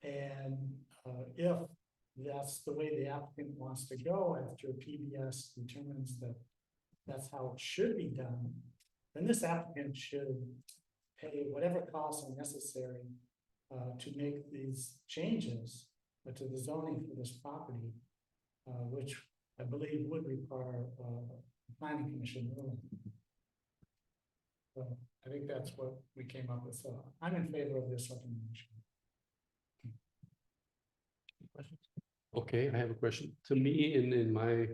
And, if that's the way the applicant wants to go after PBS determines that that's how it should be done, then this applicant should pay whatever costs are necessary to make these changes to the zoning for this property, which I believe would require planning commission ruling. So I think that's what we came up with. So I'm in favor of this recommendation. Okay, I have a question. To me, in my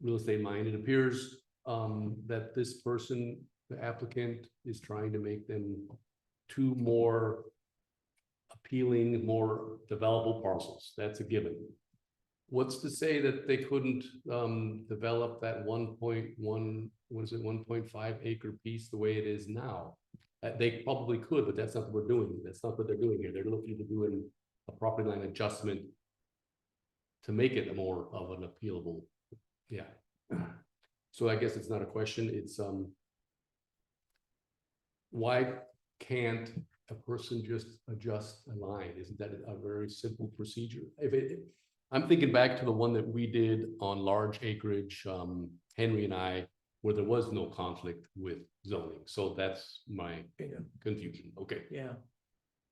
real estate mind, it appears that this person, the applicant, is trying to make them two more appealing, more developable parcels. That's a given. What's to say that they couldn't develop that 1.1, what is it, 1.5 acre piece the way it is now? They probably could, but that's not what we're doing. That's not what they're doing here. They're looking to do a property line adjustment to make it more of an appealable, yeah. So I guess it's not a question, it's why can't a person just adjust a line? Isn't that a very simple procedure? I'm thinking back to the one that we did on large acreage, Henry and I, where there was no conflict with zoning. So that's my confusion. Okay. Yeah.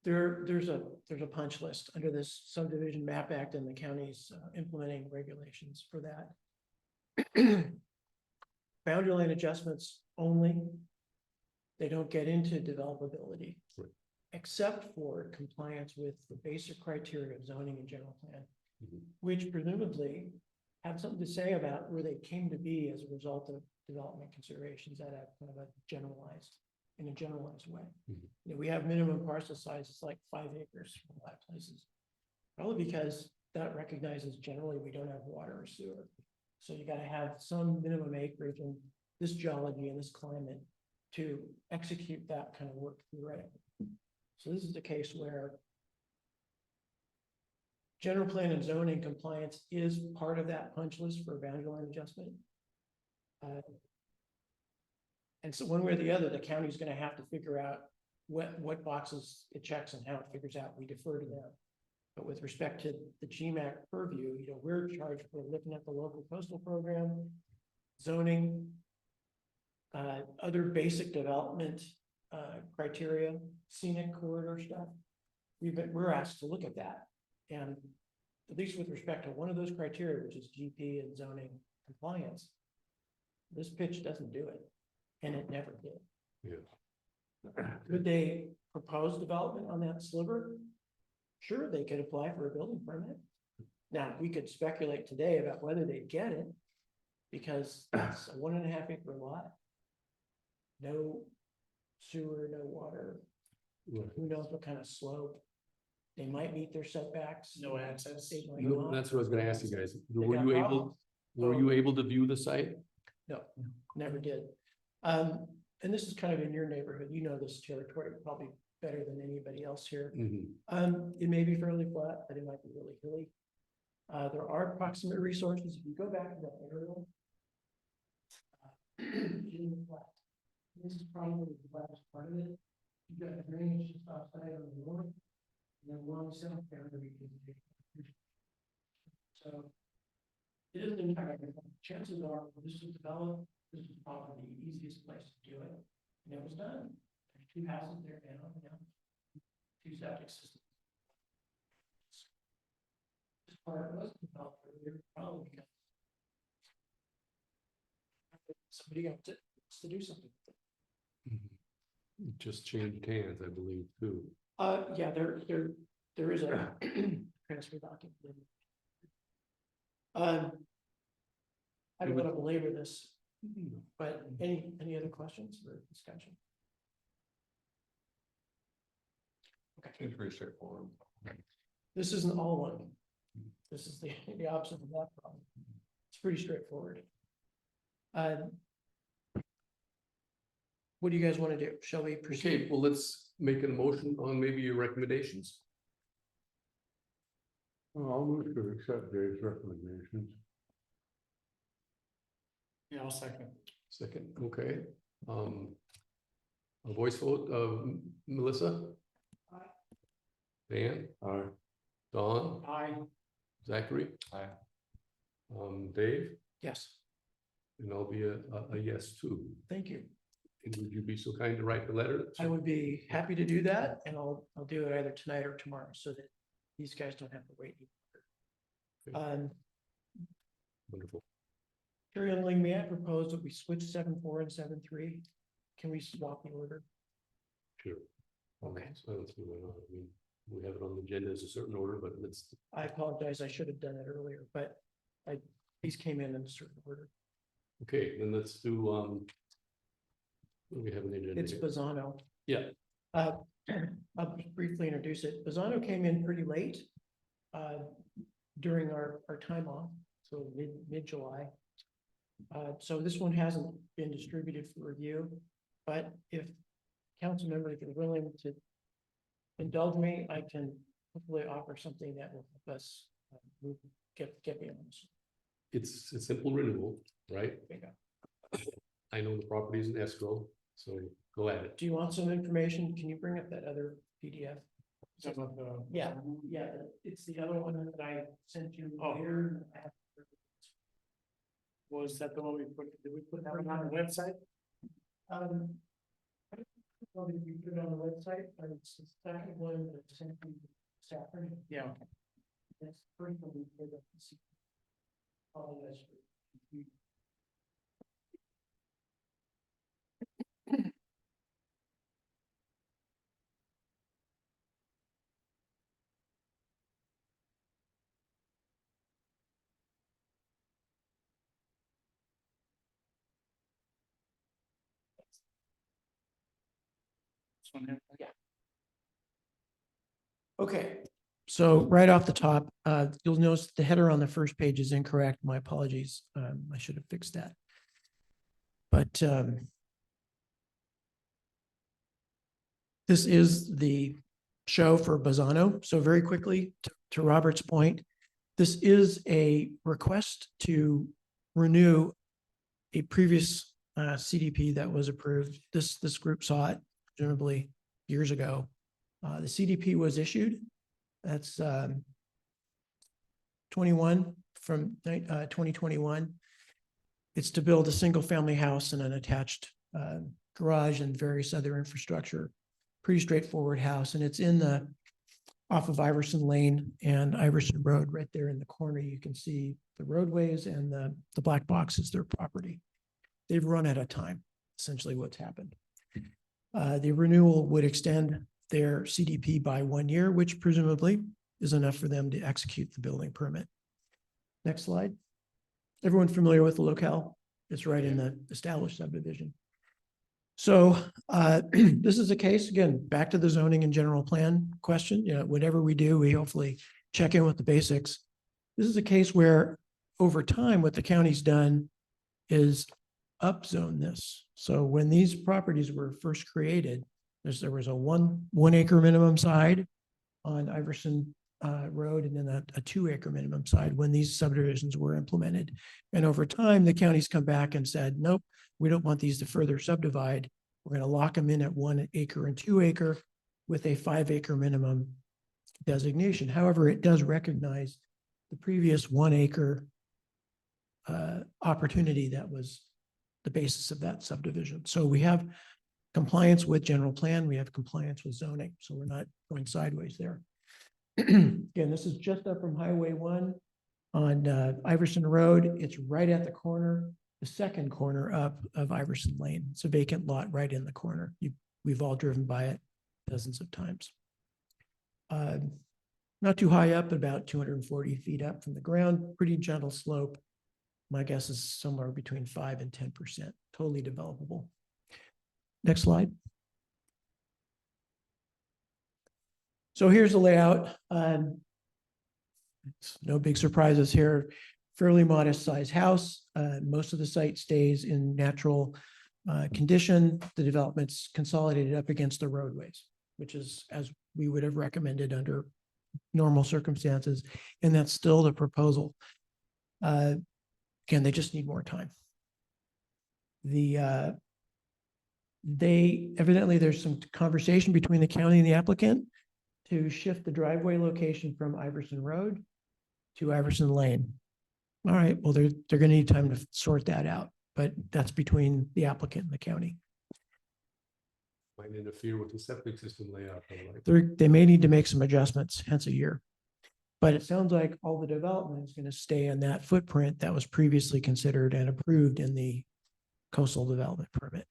There's a punch list under this subdivision map act and the county's implementing regulations for that. Boundary line adjustments only. They don't get into developability. Right. Except for compliance with the basic criteria of zoning and general plan, Mhm. which presumably have something to say about where they came to be as a result of development considerations that have kind of a generalized way. Mhm. You know, we have minimum parcel sizes like 5 acres for a lot of places. Probably because that recognizes generally we don't have water or sewer. So you gotta have some minimum acreage in this geology and this climate to execute that kind of work theoretically. So this is the case where general plan and zoning compliance is part of that punch list for boundary line adjustment. And so one way or the other, the county's gonna have to figure out what boxes it checks and how it figures out. We defer to them. But with respect to the GMAC purview, you know, we're charged with looking at the local coastal program, zoning, other basic development criteria, scenic corridor stuff. We're asked to look at that. And at least with respect to one of those criteria, which is GP and zoning compliance, this pitch doesn't do it. And it never did. Yeah. Could they propose development on that sliver? Sure, they could apply for a building permit. Now, we could speculate today about whether they'd get it, because it's a 1.5 acre lot. No sewer, no water. Right. Who knows what kind of slope? They might meet their setbacks. No access. They might No, not. that's what I was gonna ask you guys. They Were got you problems. able to view the site? No, never did. And this is kind of in your neighborhood. You know this territory probably better than anybody else here. Mhm. It may be fairly flat, but it might be really hilly. There are proximate resources. If you go back to that aerial. This is probably the last part of it. You've got drainage just outside on the north. And then along south boundary. So. It isn't entirely, chances are this was developed, this was probably the easiest place to do it. And it was done. There's 2 houses there now, 2 septic systems. This part was developed earlier, probably because somebody got to do something. It just changed hands, I believe, too. Yeah, there is a transfer document. I don't want to belabor this, but any other questions or discussion? Okay. It's pretty straightforward. This isn't all one. This is the opposite of that problem. It's pretty straightforward. What do you guys want to do? Shall we Okay, proceed? well, let's make a motion on maybe your recommendations. Well, I'll move to accept Dave's recommendations. Yeah, I'll second. Second, okay. A voice vote of Melissa? Dan? Aye. Don? Aye. Zachary? Aye. Dave? Yes, And I'll be a yes too. thank you. And would you be so kind to write the letter? I would be happy to do that, and I'll do it either tonight or tomorrow so that these guys don't have to wait. Wonderful. Carrie and Ling, may I propose that we switch 7.4 and 7.3? Can we swap the order? Sure. Okay. So let's move on. I mean, we have it on the agenda as a certain order, but let's, I apologize, I should have done it earlier, but these came in a certain order. okay, then let's do, what do we have on the agenda? It's here? Bazzano. Yeah. I'll just briefly introduce it. Bazzano came in pretty late during our time off, so mid-July. So this one hasn't been distributed for review, but if council members are willing to indulge me, I can hopefully offer something that will help us get beyond this. It's a simple renewal, right? I know the property is in escrow, so go at it. Do you want some information? Can you bring up that other PDF? Some of the. Yeah, it's the other one that I sent you Oh. here. Was that the one we put, did we put that one on the website? I don't know if you put it on the website, but it's the second one that I sent you. Saturday. Yeah. That's the first one we put up. Apologize for confusion. This one here. Okay, so right off the top, you'll notice the header on the first page is incorrect. My apologies. I should have fixed that. But this is the show for Bazzano. So very quickly, to Robert's point, this is a request to renew a previous CDP that was approved. This group saw it presumably years ago. The CDP was issued. That's 21 from 2021. It's to build a single family house and an attached garage and various other infrastructure. Pretty straightforward house. And it's in the off of Iverson Lane and Iverson Road right there in the corner. You can see the roadways and the black box is their property. They've run out of time, essentially what's happened. The renewal would extend their CDP by 1 year, which presumably is enough for them to execute the building permit. Next slide. Everyone familiar with the locale? It's right in the established subdivision. So this is a case, again, back to the zoning and general plan question. You know, whatever we do, we hopefully check in with the basics. This is a case where over time, what the county's done is upzone this. So when these properties were first created, there was a one acre minimum side on Iverson Road and then a 2 acre minimum side when these subdivisions were implemented. And over time, the county's come back and said, nope, we don't want these to further subdivide. We're going to lock them in at 1 acre and 2 acre with a 5 acre minimum designation. However, it does recognize the previous 1 acre opportunity that was the basis of that subdivision. So we have compliance with general plan, we have compliance with zoning, so we're not going sideways there. Again, this is just up from Highway 1 on Iverson Road. It's right at the corner, the second corner up of Iverson Lane. It's a vacant lot right in the corner. We've all driven by it dozens of times. Not too high up, about 240 feet up from the ground, pretty gentle slope. My guess is somewhere between 5 and 10%, totally developable. Next slide. So here's the layout. No big surprises here. Fairly modest size house. Most of the site stays in natural condition. The development's consolidated up against the roadways, which is as we would have recommended under normal circumstances, and that's still the proposal. Again, they just need more time. They evidently, there's some conversation between the county and the applicant to shift the driveway location from Iverson Road to Iverson Lane. All right, well, they're gonna need time to sort that out, but that's between the applicant and the county. Might interfere with the septic system layout. though, right? They may need to make some adjustments, hence a year. But it sounds like all the development is gonna stay in that footprint that was previously considered and approved in the coastal development permit.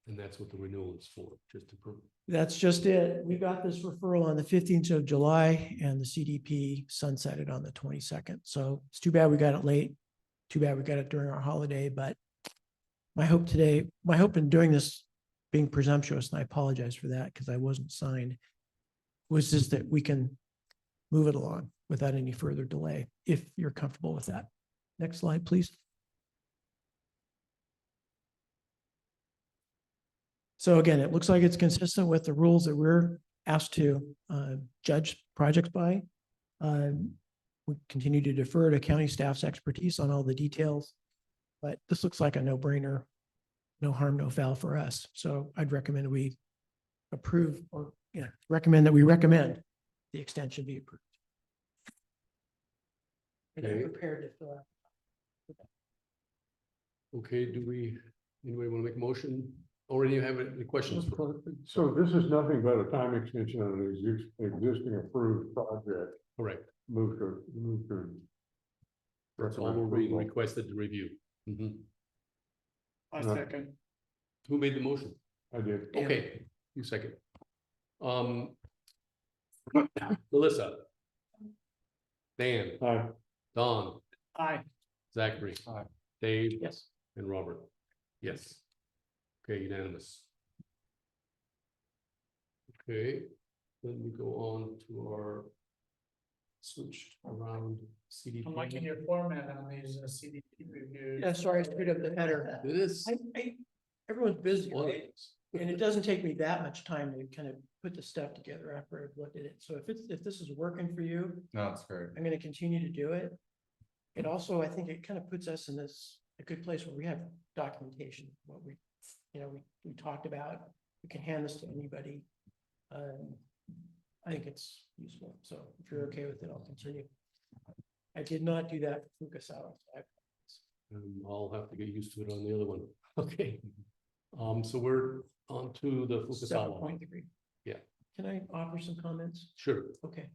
And that's what the renewal is for, just to prove. That's just it. We got this referral on the 15th of July and the CDP sunsetted on the 22nd. So it's too bad we got it late. Too bad we got it during our holiday, but my hope in doing this, being presumptuous, and I apologize for that because I wasn't signed, was just that we can move it along without any further delay, if you're comfortable with that. Next slide, please. So again, it looks like it's consistent with the rules that we're asked to judge projects by. We continue to defer to county staff's expertise on all the details, but this looks like a no-brainer, no harm, no foul for us. So I'd recommend we approve or recommend the extension be approved. And I'm Okay. prepared to fill out. Okay, anybody want to make a motion? Or do you have any questions? So this is nothing but a time extension on an existing approved project, Correct. move to. That's all we're being requested to review. Mhm. I No. second. Who made the motion? I did. Okay, you second. Melissa. Dan, Aye. Don, Aye. Zachary. Aye. Dave. Yes. And Robert. Yes. Okay, unanimous. Okay, then we go on to our switch around CDP. I'm liking your format on these CDP reviews. Yeah, sorry, I screwed up the header. It is. Everyone's busy, Well, right? And it doesn't take me that much time to kind of put the stuff together after I've looked at it. So if this is working for you, No, it's great. I'm gonna continue to do it. It also, I think it kind of puts us in a good place where we have documentation, what we talked about. We can hand this to anybody. I think it's useful. So if you're okay with it, I'll continue. I did not do that for Fukasawa. I'll have to get used to it on the other one. Okay. So we're on to the Fukasawa. 7.3. Yeah. Can I offer some comments? Sure. Okay,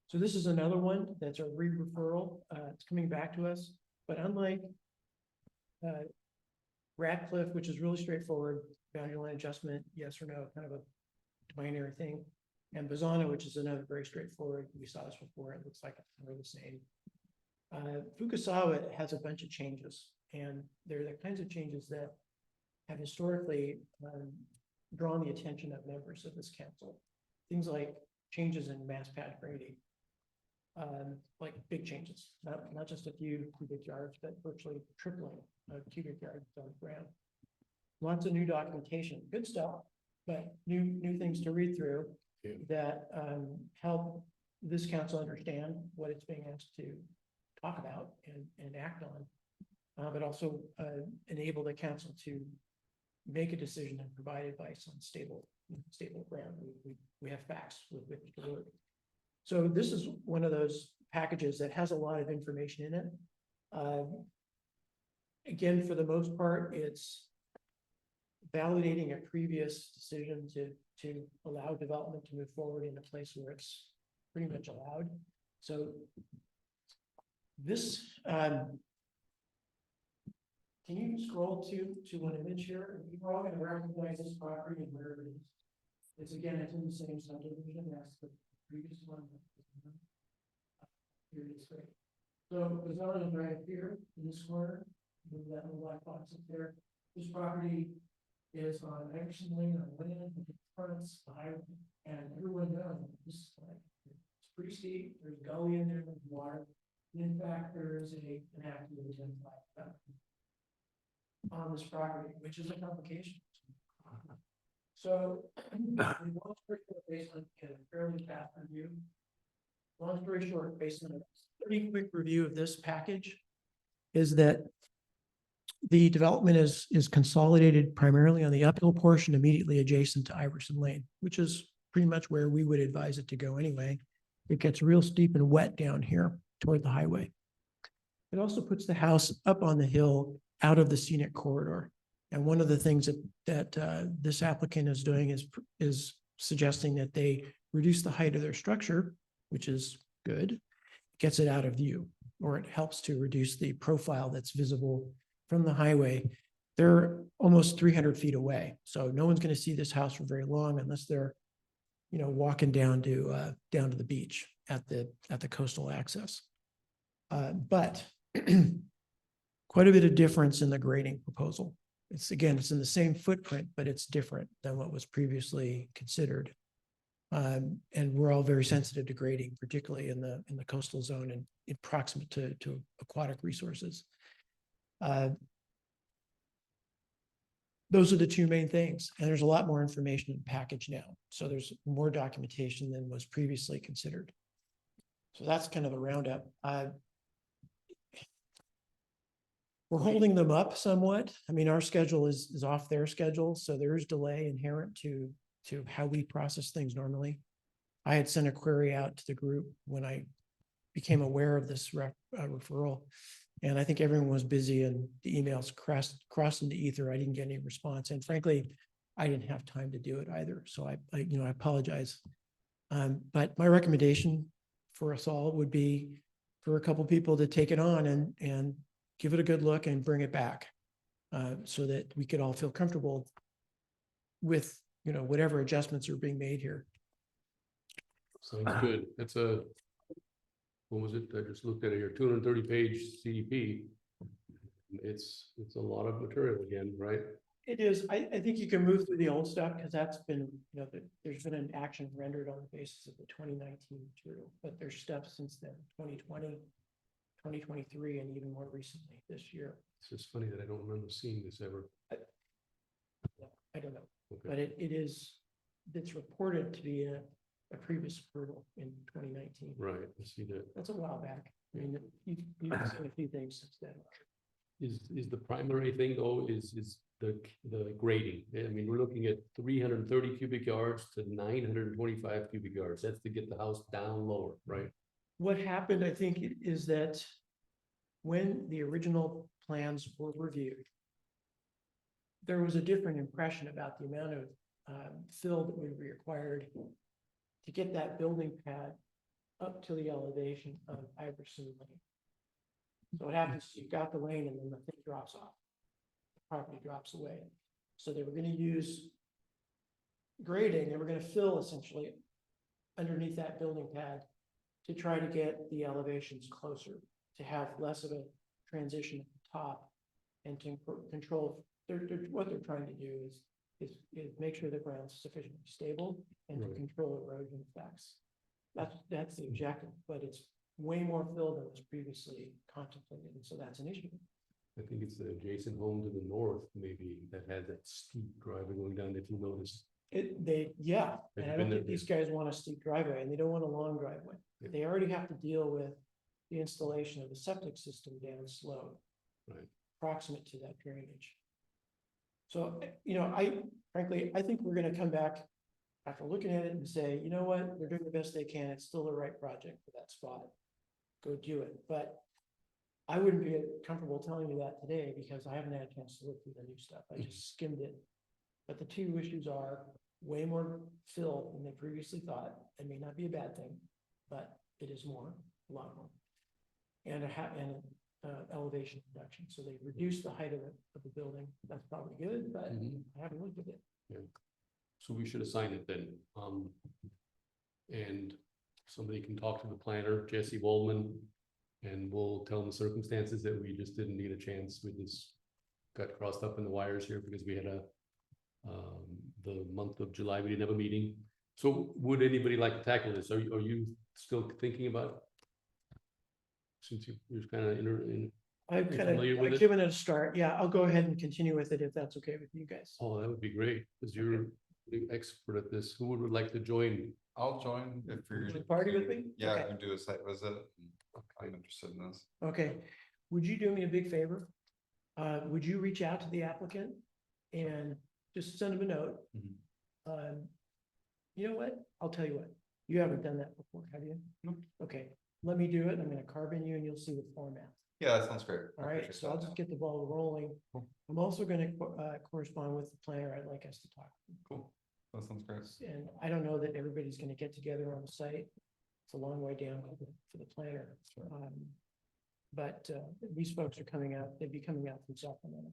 so this is another one that's a re-referral. It's coming back to us, but unlike Radcliffe, which is really straightforward, boundary line adjustment, yes or no, kind of a binary thing. And Bazana, which is another very straightforward, we saw this before, it looks like it's kind of the same. Fukasawa has a bunch of changes, and they're the kinds of changes that have historically drawn the attention of members of this council. Things like changes in mass pad grading, like big changes, not just a few cubic yards, but virtually tripling of cubic yards on the ground. Lots of new documentation, good stuff, but new things to read through that help this council understand what it's being asked to talk about and act on, but also enable the council to make a decision and provide advice on stable ground. We have facts with which to work. So this is one of those packages that has a lot of information in it. Again, for the most part, it's validating a previous decision to allow development to move forward in a place where it's pretty much allowed. So this, can you scroll to one image here? You're all gonna recognize this property and where it is. It's again, it's in the same subdivision as the previous one. Here it is, right? So the zone is right here in this corner, move that little black box up there. This property is on Anderson Lane on land, it fronts the highway, and everyone knows this, it's pretty steep, there's a gully in there, there's water. In fact, there is an active on this property, which is a complication. So, long story short, based on a fairly fast review. Long story short, based on a pretty quick review of this package, is that the development is consolidated primarily on the uphill portion immediately adjacent to Iverson Lane, which is pretty much where we would advise it to go anyway. It gets real steep and wet down here toward the highway. It also puts the house up on the hill out of the scenic corridor. And one of the things that this applicant is doing is suggesting that they reduce the height of their structure, which is good, gets it out of view, or it helps to reduce the profile that's visible from the highway. They're almost 300 feet away, so no one's going to see this house for very long unless they're, walking down to the beach at the coastal access. But quite a bit of difference in the grading proposal. It's in the same footprint, but it's different than what was previously considered. And we're all very sensitive to grading, particularly in the coastal zone and proximate to aquatic resources. Those are the two main things, and there's a lot more information in the package now. So there's more documentation than was previously considered. So that's kind of the roundup. We're holding them up somewhat. I mean, our schedule is off their schedule, so there is delay inherent to how we process things normally. I had sent a query out to the group when I became aware of this referral, and I think everyone was busy and the emails crossed into ether. I didn't get any response, and frankly, I didn't have time to do it either. So I apologize. But my recommendation for us all would be for a couple people to take it on and give it a good look and bring it back, so that we could all feel comfortable with, whatever adjustments are being made here. Sounds good. That's what was it? I just looked at it here, 230-page CDP. It's a lot of material again, right? It is. I think you can move through the old stuff because that's been, there's been an action rendered on the basis of the 2019 material, but there's stuff since then, 2020, 2023, and even more recently this year. It's just funny that I don't remember seeing this ever. I don't know, Okay. but it's reported to be a previous approval in 2019. Right, I see that. That's a while back. I mean, you've seen a few things since then. Is the primary thing though, is the grading. I mean, we're looking at 330 cubic yards to 925 cubic yards. That's to get the house down lower, right? What happened, I think, is that when the original plans were reviewed, there was a different impression about the amount of fill that would be required to get that building pad up to the elevation of Iverson Lane. So what happens is you've got the lane and then the thing drops off. The property drops away. So they were going to use grading. They were going to fill essentially underneath that building pad to try to get the elevations closer, to have less of a transition at the top, and to control. What they're trying to do is make sure the ground's sufficiently stable and to Right. control erosion effects. That's the objective, but it's way more fill than was previously contemplated, and so that's an issue. I think it's the adjacent home to the north, maybe, that had that steep driveway going down, if you notice. And Have I you don't been think there? these guys want a steep driveway, and they don't want a long driveway. Yeah. They already have to deal with the installation of the septic system down slope. Right. Proximate to that drainage. So, frankly, I think we're gonna come back after looking at it and say, you know what, they're doing the best they can. It's still the right project for that spot. Go do it. But I wouldn't be comfortable telling you that today because I haven't had a chance to look through the new stuff. I just skimmed it. But the two issues are way more fill than they previously thought. It may not be a bad thing, but it is more, a lot more. And elevation reduction. So they reduced the height of the building. That's probably good, but Mhm. I haven't looked at it. So we should assign it then. And somebody can talk to the planner, Jesse Waldman, and we'll tell them the circumstances that we just didn't get a chance. We just got crossed up in the wires here because we had the month of July, we didn't have a meeting. So would anybody like to tackle this? Are you still thinking about it? Since you're kind of I've familiar with it? given it a start. Yeah, I'll go ahead and continue with it if that's okay with you guys. Oh, that would be great, because you're the expert at this. Who would like to join? I'll join if you're. Would you party with me? Yeah, Okay. I can do a site visit. I'm interested in this. Okay, would you do me a big favor? Would you reach out to the applicant and just send him a note? You know what? I'll tell you what, you haven't done that before, have you? No. Okay, let me do it. I'm gonna carve in you and you'll see the format. Yeah, that sounds great. I All right, appreciate so I'll that. just get the ball rolling. Cool. I'm also gonna correspond with the planner. I'd like us to talk. Cool. That sounds great. And I don't know that everybody's gonna get together on the site. It's a long way down for the planner. But these folks are coming out, they'd be coming out from Sacramento.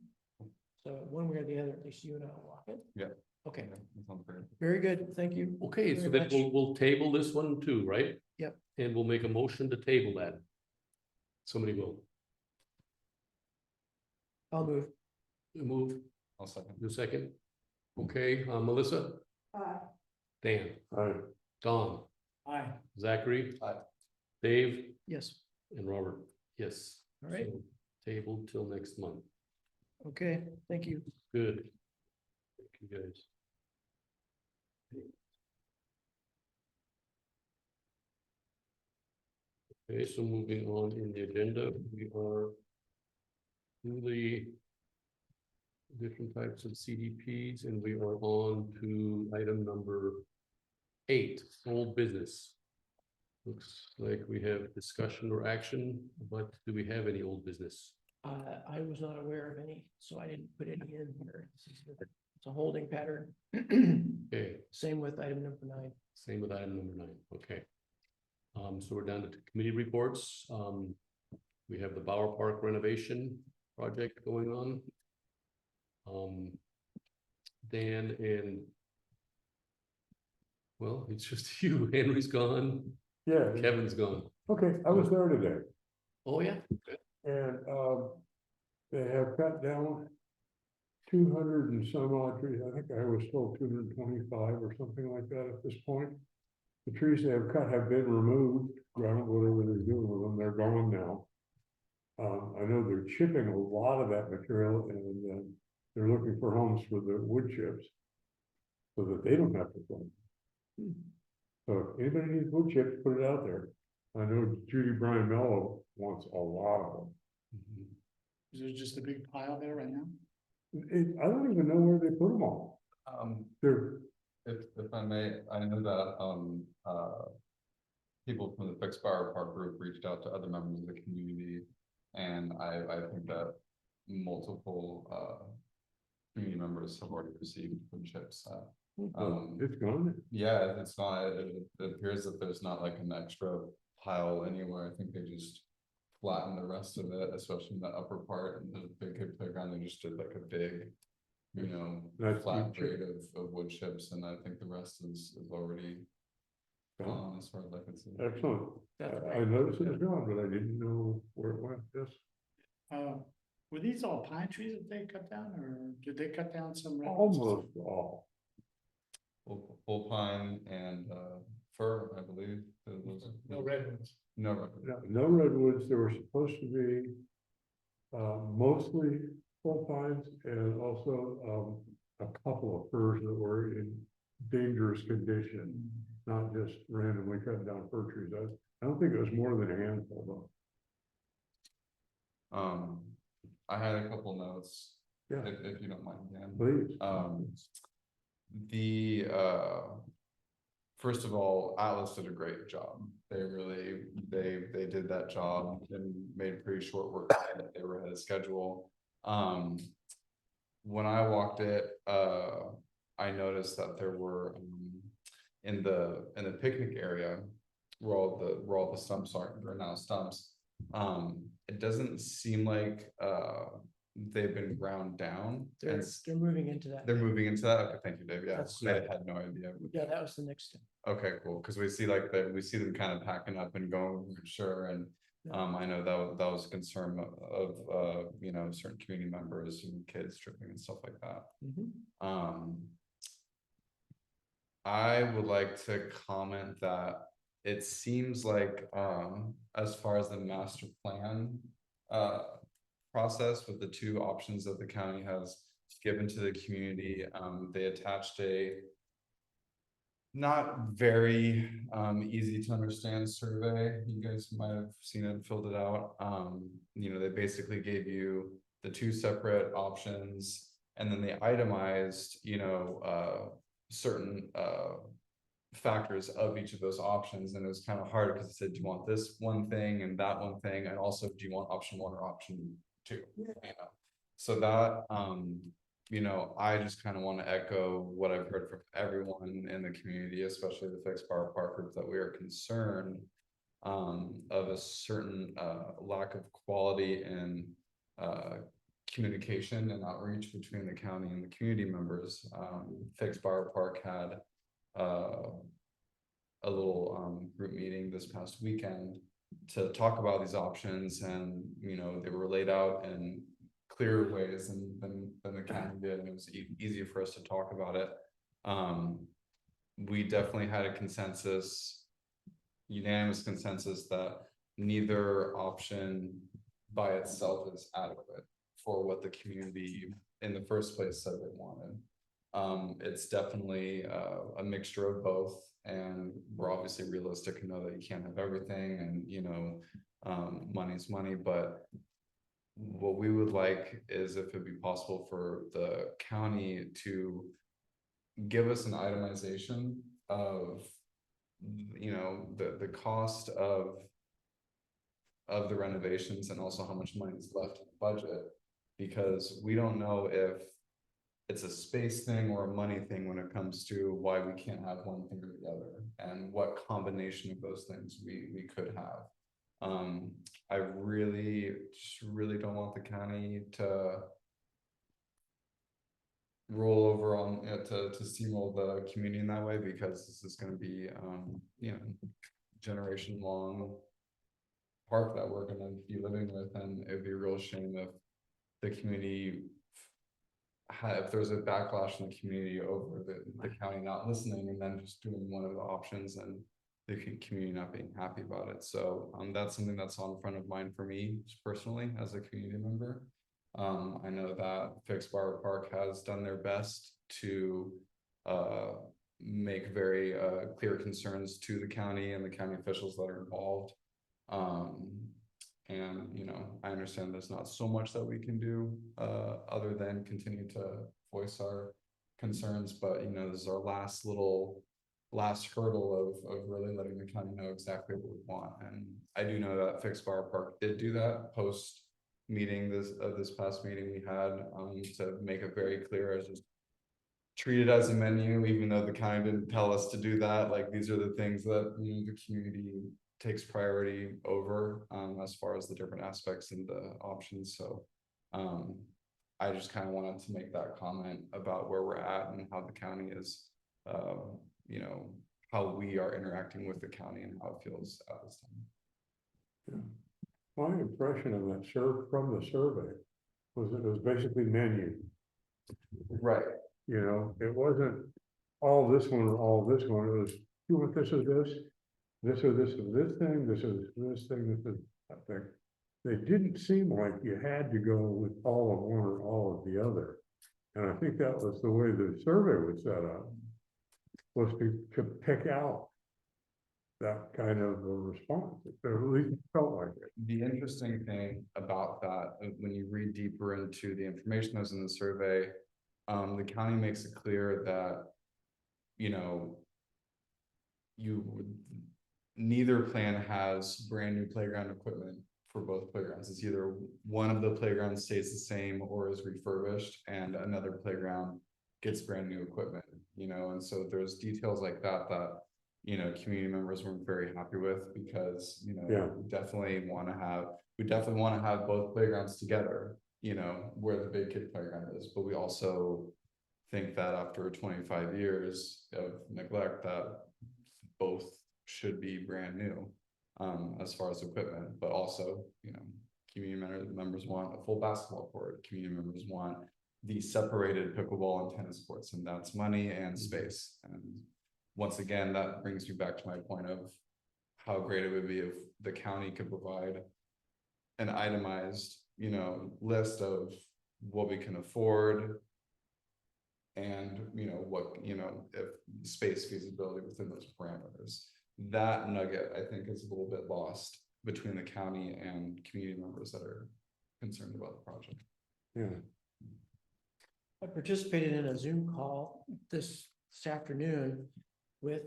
So one way or the other, at least you and I will walk it. Yeah. Okay, Yeah, that sounds great. very good. Thank you. Okay, so Very then much. we'll table this one too, right? Yep. And we'll make a motion to table that. Somebody will I'll move. move, I'll second. the second. Okay, Melissa, Dan, Don, Aye. Zachary. Aye. Dave Yes. and Robert, yes. All right. So, tabled till next month. Okay, thank you. Good. Thank you, guys. Okay, so moving on in the agenda, we are to the different types of CDPs, and we are on to item number 8, old business. Looks like we have discussion or action, but do we have any old business? I was not aware of any, so I didn't put any in here. It's a holding pattern. Okay, Same with item number 9. same with item number 9, okay. So we're down to committee reports. We have the Bower Park renovation project going on. Dan and, well, it's just you. Henry's gone, Yeah, Kevin's gone. okay, I was there today, Oh, yeah, and, they have cut down 200 and some odd trees. I think I was told 225 or something like that at this point. The trees they have cut have been removed, whatever they're doing with them, they're gone now. I know they're chipping a lot of that material, and they're looking for homes for the wood chips, so that they don't have to fund. So if anybody needs wood chips, put it out there. I know Judy Bryan Mello wants a lot of them. Is there just a big pile there right now? I don't even know where they put them all. They're, If I may, I know that, people from the Fixed Bower Park group reached out to other members of the community. And I think that multiple, community members have already received wood chips. it's gone. Yeah, it's not, it appears that there's not like an extra pile anywhere. I think they just flattened the rest of it, especially in the upper part and the big kid playground. They just did like a big, That's flat wood chip. grade of wood chips, and I think the rest is already gone as far as I can see. Excellent. That's I right. noticed it was gone, but I didn't know where it went. Yes. Were these all pine trees that they cut down, or did they cut down some? redwoods? Almost all. Full pine and fir, I believe. Those- No redwoods. No redwood. No redwoods. There were supposed to be mostly full pines and also a couple of firs that were in dangerous condition, not just randomly cut down fir trees. I don't think it was more than a handful though. I had a couple notes, Yeah, if you don't mind, Dan. please. First of all, Atlas did a great job. They really, they did that job and made pretty short work of it. They were ahead of schedule. When I walked it, I noticed that there were, in the picnic area, where all the stumps are now stumps. It doesn't seem like, they've been ground down. They're moving into that. They're moving into that. Okay, thank you, Dave. Yeah, That's- I had no idea. Yeah, that was the next step. Okay, cool. Because we see we see them kind of packing up and going, sure. And I know that was a concern of certain community members and kids tripping and stuff like that. I would like to comment that it seems like, as far as the master plan process with the 2 options that the county has given to the community, they attached a not very easy to understand survey. You guys might have seen it and filled it out. You know, they basically gave you the two separate options, and then they itemized, you know, certain factors of each of those options. And it was kind of hard because it said, do you want this one thing and that one thing, and also do you want option 1 or option 2? You know, so that you know, I just kind of want to echo what I've heard from everyone in the community, especially the fixed bar park group, that we are concerned of a certain lack of quality in communication and outreach between the county and the community members. Fixed bar park had a little group meeting this past weekend to talk about these options, and you know, they were laid out in clearer ways than the county did, and it was easier for us to talk about it. We definitely had a consensus, unanimous consensus, that neither option by itself is adequate for what the community in the first place said they wanted. It's definitely a mixture of both, and we're obviously realistic and know that you can't have everything, and you know, money's money. But what we would like is if it'd be possible for the county to give us an itemization of, you know, the cost of the renovations, and also how much money is left in the budget, because we don't know if it's a space thing or a money thing when it comes to why we can't have one thing or the other, and what combination of those things we could have. I really don't want the county to roll over on to steamroll the community in that way, because this is going to be you know, generation long park that we're going to be living with, and it'd be a real shame if the community if there's a backlash in the community over the county not listening, and then just doing one of the options and the community not being happy about it. So that's something that's on front of mind for me personally as a community member. I know that Fixed Bar Park has done their best to make very clear concerns to the county and the county officials that are involved. And you know, I understand there's not so much that we can do other than continue to voice our concerns, but you know, this is our last hurdle of really letting the county know exactly what we want. And I do know that Fixed Bar Park did do that post meeting this past meeting we had, to make it very clear as just treat it as a menu, even though the county didn't tell us to do that. Like, these are the things that, you know, the community takes priority over as far as the different aspects and the options. So I just kind of wanted to make that comment about where we're at and how the county is, you know, how we are interacting with the county and how it feels at this time. Yeah. My impression of that from the survey was that it was basically menu. Right. You know, it wasn't all this one or all this one. It was, you want this or this, this or this or this thing, this is this thing, this is that thing. They didn't seem like you had to go with all of one or all of the other. And I think that was the way the survey was set up, was to pick out that kind of a response. It at least felt like it. The interesting thing about that, when you read deeper into the information that's in the survey, the county makes it clear that, you know, neither plan has brand new playground equipment for both playgrounds. It's either one of the playgrounds stays the same or is refurbished, and another playground gets brand new equipment, you know. And so there's details like that you know, community members weren't very happy with, because, you know, Yeah. we definitely want to have both playgrounds together, you know, where the big kid playground is. But we also think that after 25 years of neglect, that both should be brand new as far as equipment. But also, you know, community members want a full basketball court, community members want the separated pickleball and tennis courts, and that's money and space. And once again, that brings me back to my point of how great it would be if the county could provide an itemized, you know, list of what we can afford, and, what, if space feasibility within those parameters. That nugget, I think, is a little bit lost between the county and community members that are concerned about the project. Yeah, I participated in a Zoom call this afternoon with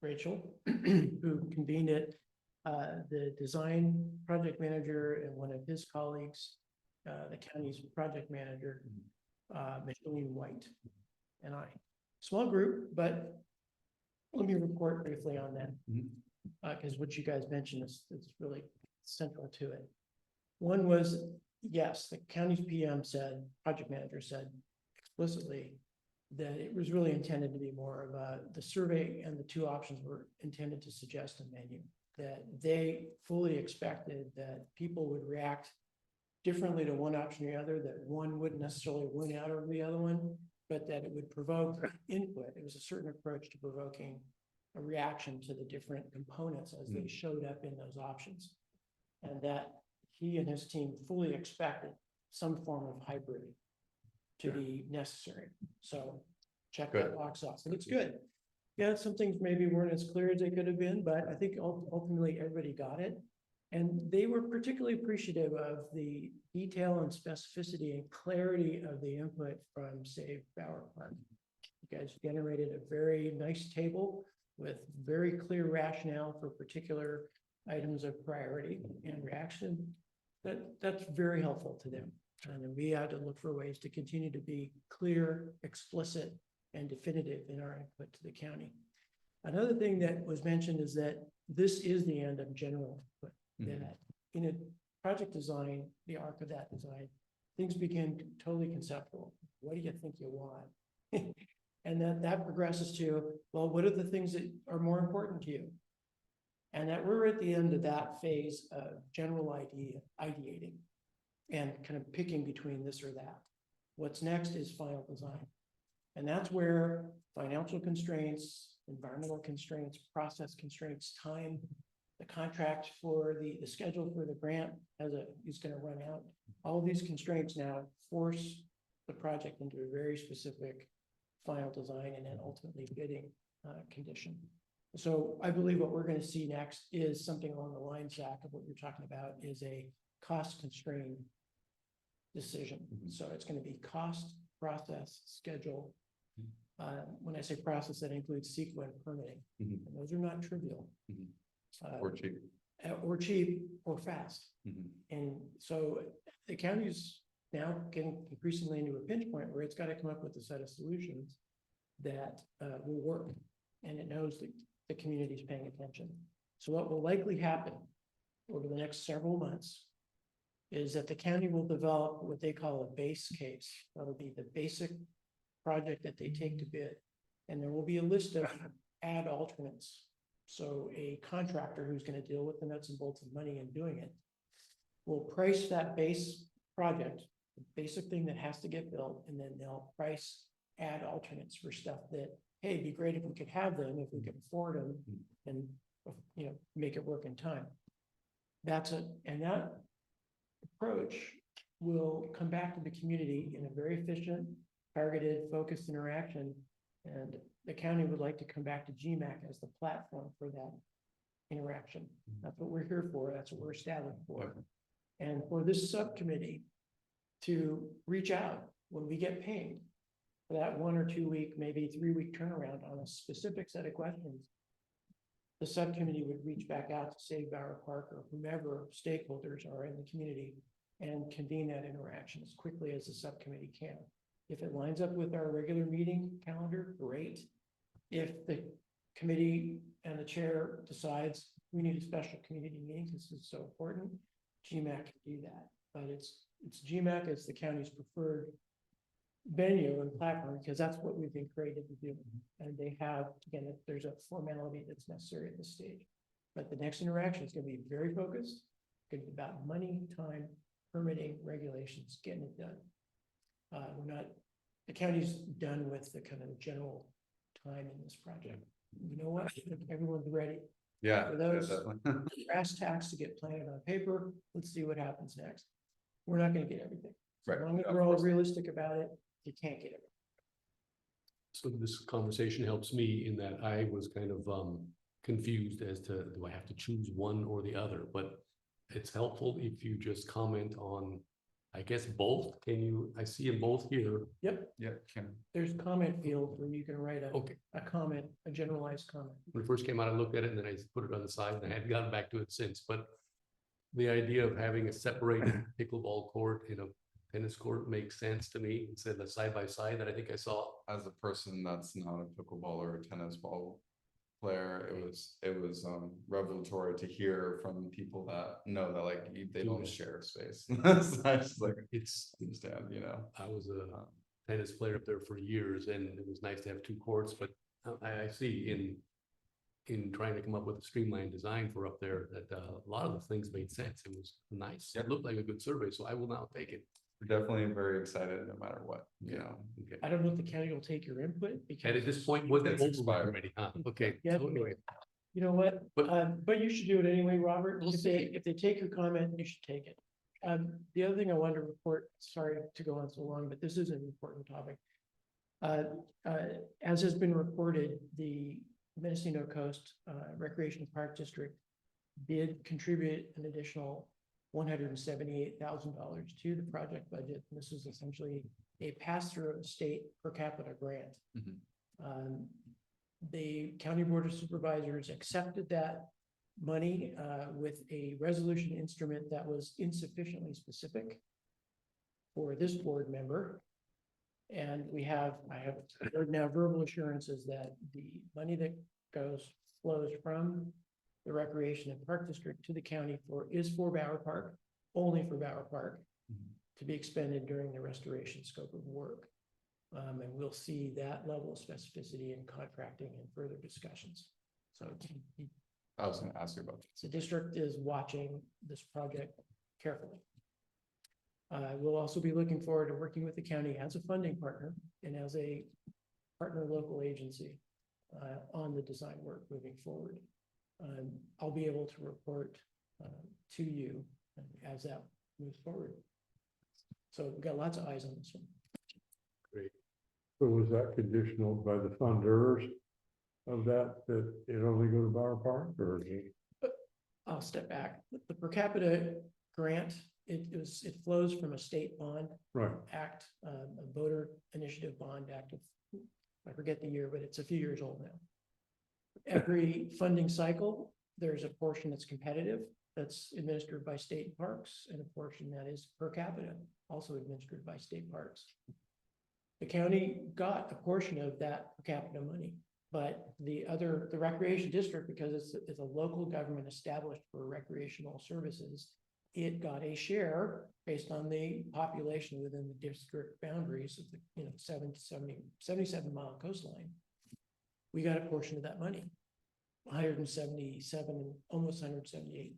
Rachel, who convened it. The design project manager and one of his colleagues, the county's project manager, Micheline White, and I. Small group, but let me report briefly on that. Because what you guys mentioned is really central to it. One was, yes, the county's PM said, project manager said explicitly that it was really intended to be more of the survey, and the two options were intended to suggest a menu. That they fully expected that people would react differently to one option or the other, that one wouldn't necessarily win out over the other one, but that it would provoke input. It was a certain approach to provoking a reaction to the different components as they showed up in those options. And that he and his team fully expected some form of hybrid to be necessary. So check that box off, and it's good. Yeah, some things maybe weren't as clear as they could have been, but I think ultimately everybody got it. And they were particularly appreciative of the detail and specificity and clarity of the input from, say, Bower Park. You guys generated a very nice table with very clear rationale for particular items of priority and reaction. That's very helpful to them. And we had to look for ways to continue to be clear, explicit, and definitive in our input to the county. Another thing that was mentioned is that this is the end of general input. That in a project design, the arc of that design, things begin totally conceptual. What do you think you want? And that progresses to, well, what are the things that are more important to you? And that we're at the end of that phase of general ideating and kind of picking between this or that. What's next is final design. And that's where financial constraints, environmental constraints, process constraints, time, the contract for the schedule for the grant is going to run out. All of these constraints now force the project into a very specific final design and then ultimately bidding condition. So I believe what we're going to see next is something along the lines, Zach, of what you're talking about, is a cost constrained decision. So it's going to be cost, process, schedule. When I say process, that includes CEQA and permitting. And those are not trivial. Or cheap or fast. And so the county's now getting increasingly into a pinch point where it's got to come up with a set of solutions that will work. And it knows that the community is paying attention. So what will likely happen over the next several months is that the county will develop what they call a base case. That'll be the basic project that they take to bid. And there will be a list of add alternates. So a contractor who's going to deal with the nuts and bolts of money and doing it will price that base project, the basic thing that has to get built, and then they'll price add alternates for stuff that, hey, it'd be great if we could have them, if we could afford them, and make it work in time. And that approach will come back to the community in a very efficient, targeted, focused interaction. And the county would like to come back to GMAC as the platform for that interaction. That's what we're here for. That's what we're established for. And for this subcommittee to reach out when we get paid for that 1 or 2 week, maybe 3 week turnaround on a specific set of questions, the subcommittee would reach back out to Save Bower Park or whomever stakeholders are in the community and convene that interaction as quickly as the subcommittee can. If it lines up with our regular meeting calendar, great. If the committee and the chair decides we need a special community meeting, this is so important, GMAC can do that. But it's GMAC as the county's preferred venue and platform, because that's what we've been created to do. And they have, again, there's a formality that's necessary at this stage. But the next interaction is going to be very focused. It's going to be about money, time, permitting, regulations, getting it done. The county's done with the kind of general time in this project. You know what? Everyone's ready. Yeah. For those brass tacks to get planted on paper, let's see what happens next. We're not going to get everything. So as long as we're all realistic about it, you can't get it. So this conversation helps me in that I was kind of confused as to, do I have to choose one or the other? But it's helpful if you just comment on, I guess, both. Can you, I see them both here. Yep, Yeah, Kim. there's comment field where you can write Okay. a comment, a generalized comment. When it first came out, I looked at it and then I put it on the side and I hadn't gotten back to it since, but the idea of having a separated pickleball court in a tennis court makes sense to me, instead of side by side that I think I saw. As a person that's not a pickleball or a tennis ball player, it was revelatory to hear from people that know that like they don't share space. So I just like It's, understand, you know. I was a tennis player up there for years and it was nice to have two courts, but I see in trying to come up with a streamlined design for up there that a lot of the things made sense. It was nice. Yep. It looked like a good survey, so I will now take it. We're definitely very excited no matter what, you know. Okay. I don't know if the county will take your input because. And at this point, was it It's over expired. already? Huh? Okay. Yeah. So anyway, You know what, But- but you should do it anyway, Robert. We'll If they take your comment, you should take it. The other thing I wanted to report, sorry to go on so long, but this is an important topic. As has been reported, the Mendocino Coast Recreation Park District did contribute an additional $178,000 to the project budget. This is essentially a pass-through of the state per capita grant. Mhm. The County Board of Supervisors accepted that money with a resolution instrument that was insufficiently specific for this board member. And I have heard now verbal assurances that the money that flows from the Recreation and Park District to the county is for Bower Park, only for Bower Park, to be expended during the restoration scope of work. And we'll see that level of specificity in contracting and further discussions. So I was gonna ask you about the district is watching this project carefully. We'll also be looking forward to working with the county as a funding partner and as a partner local agency on the design work moving forward. I'll be able to report to you as that moves forward. So we've got lots of eyes on this one. So was that conditional by the funders of that it only go to Bower Park or? I'll step back. The per capita grant, it flows from a state bond Right, act, a voter initiative bond act of, I forget the year, but it's a few years old now. Every funding cycle, there's a portion that's competitive, that's administered by state parks, and a portion that is per capita, also administered by state parks. The county got a portion of that per capita money, but the recreation district, because it's a local government established for recreational services, it got a share based on the population within the district boundaries of the 77-mile coastline. We got a portion of that money, $177, almost $178,000.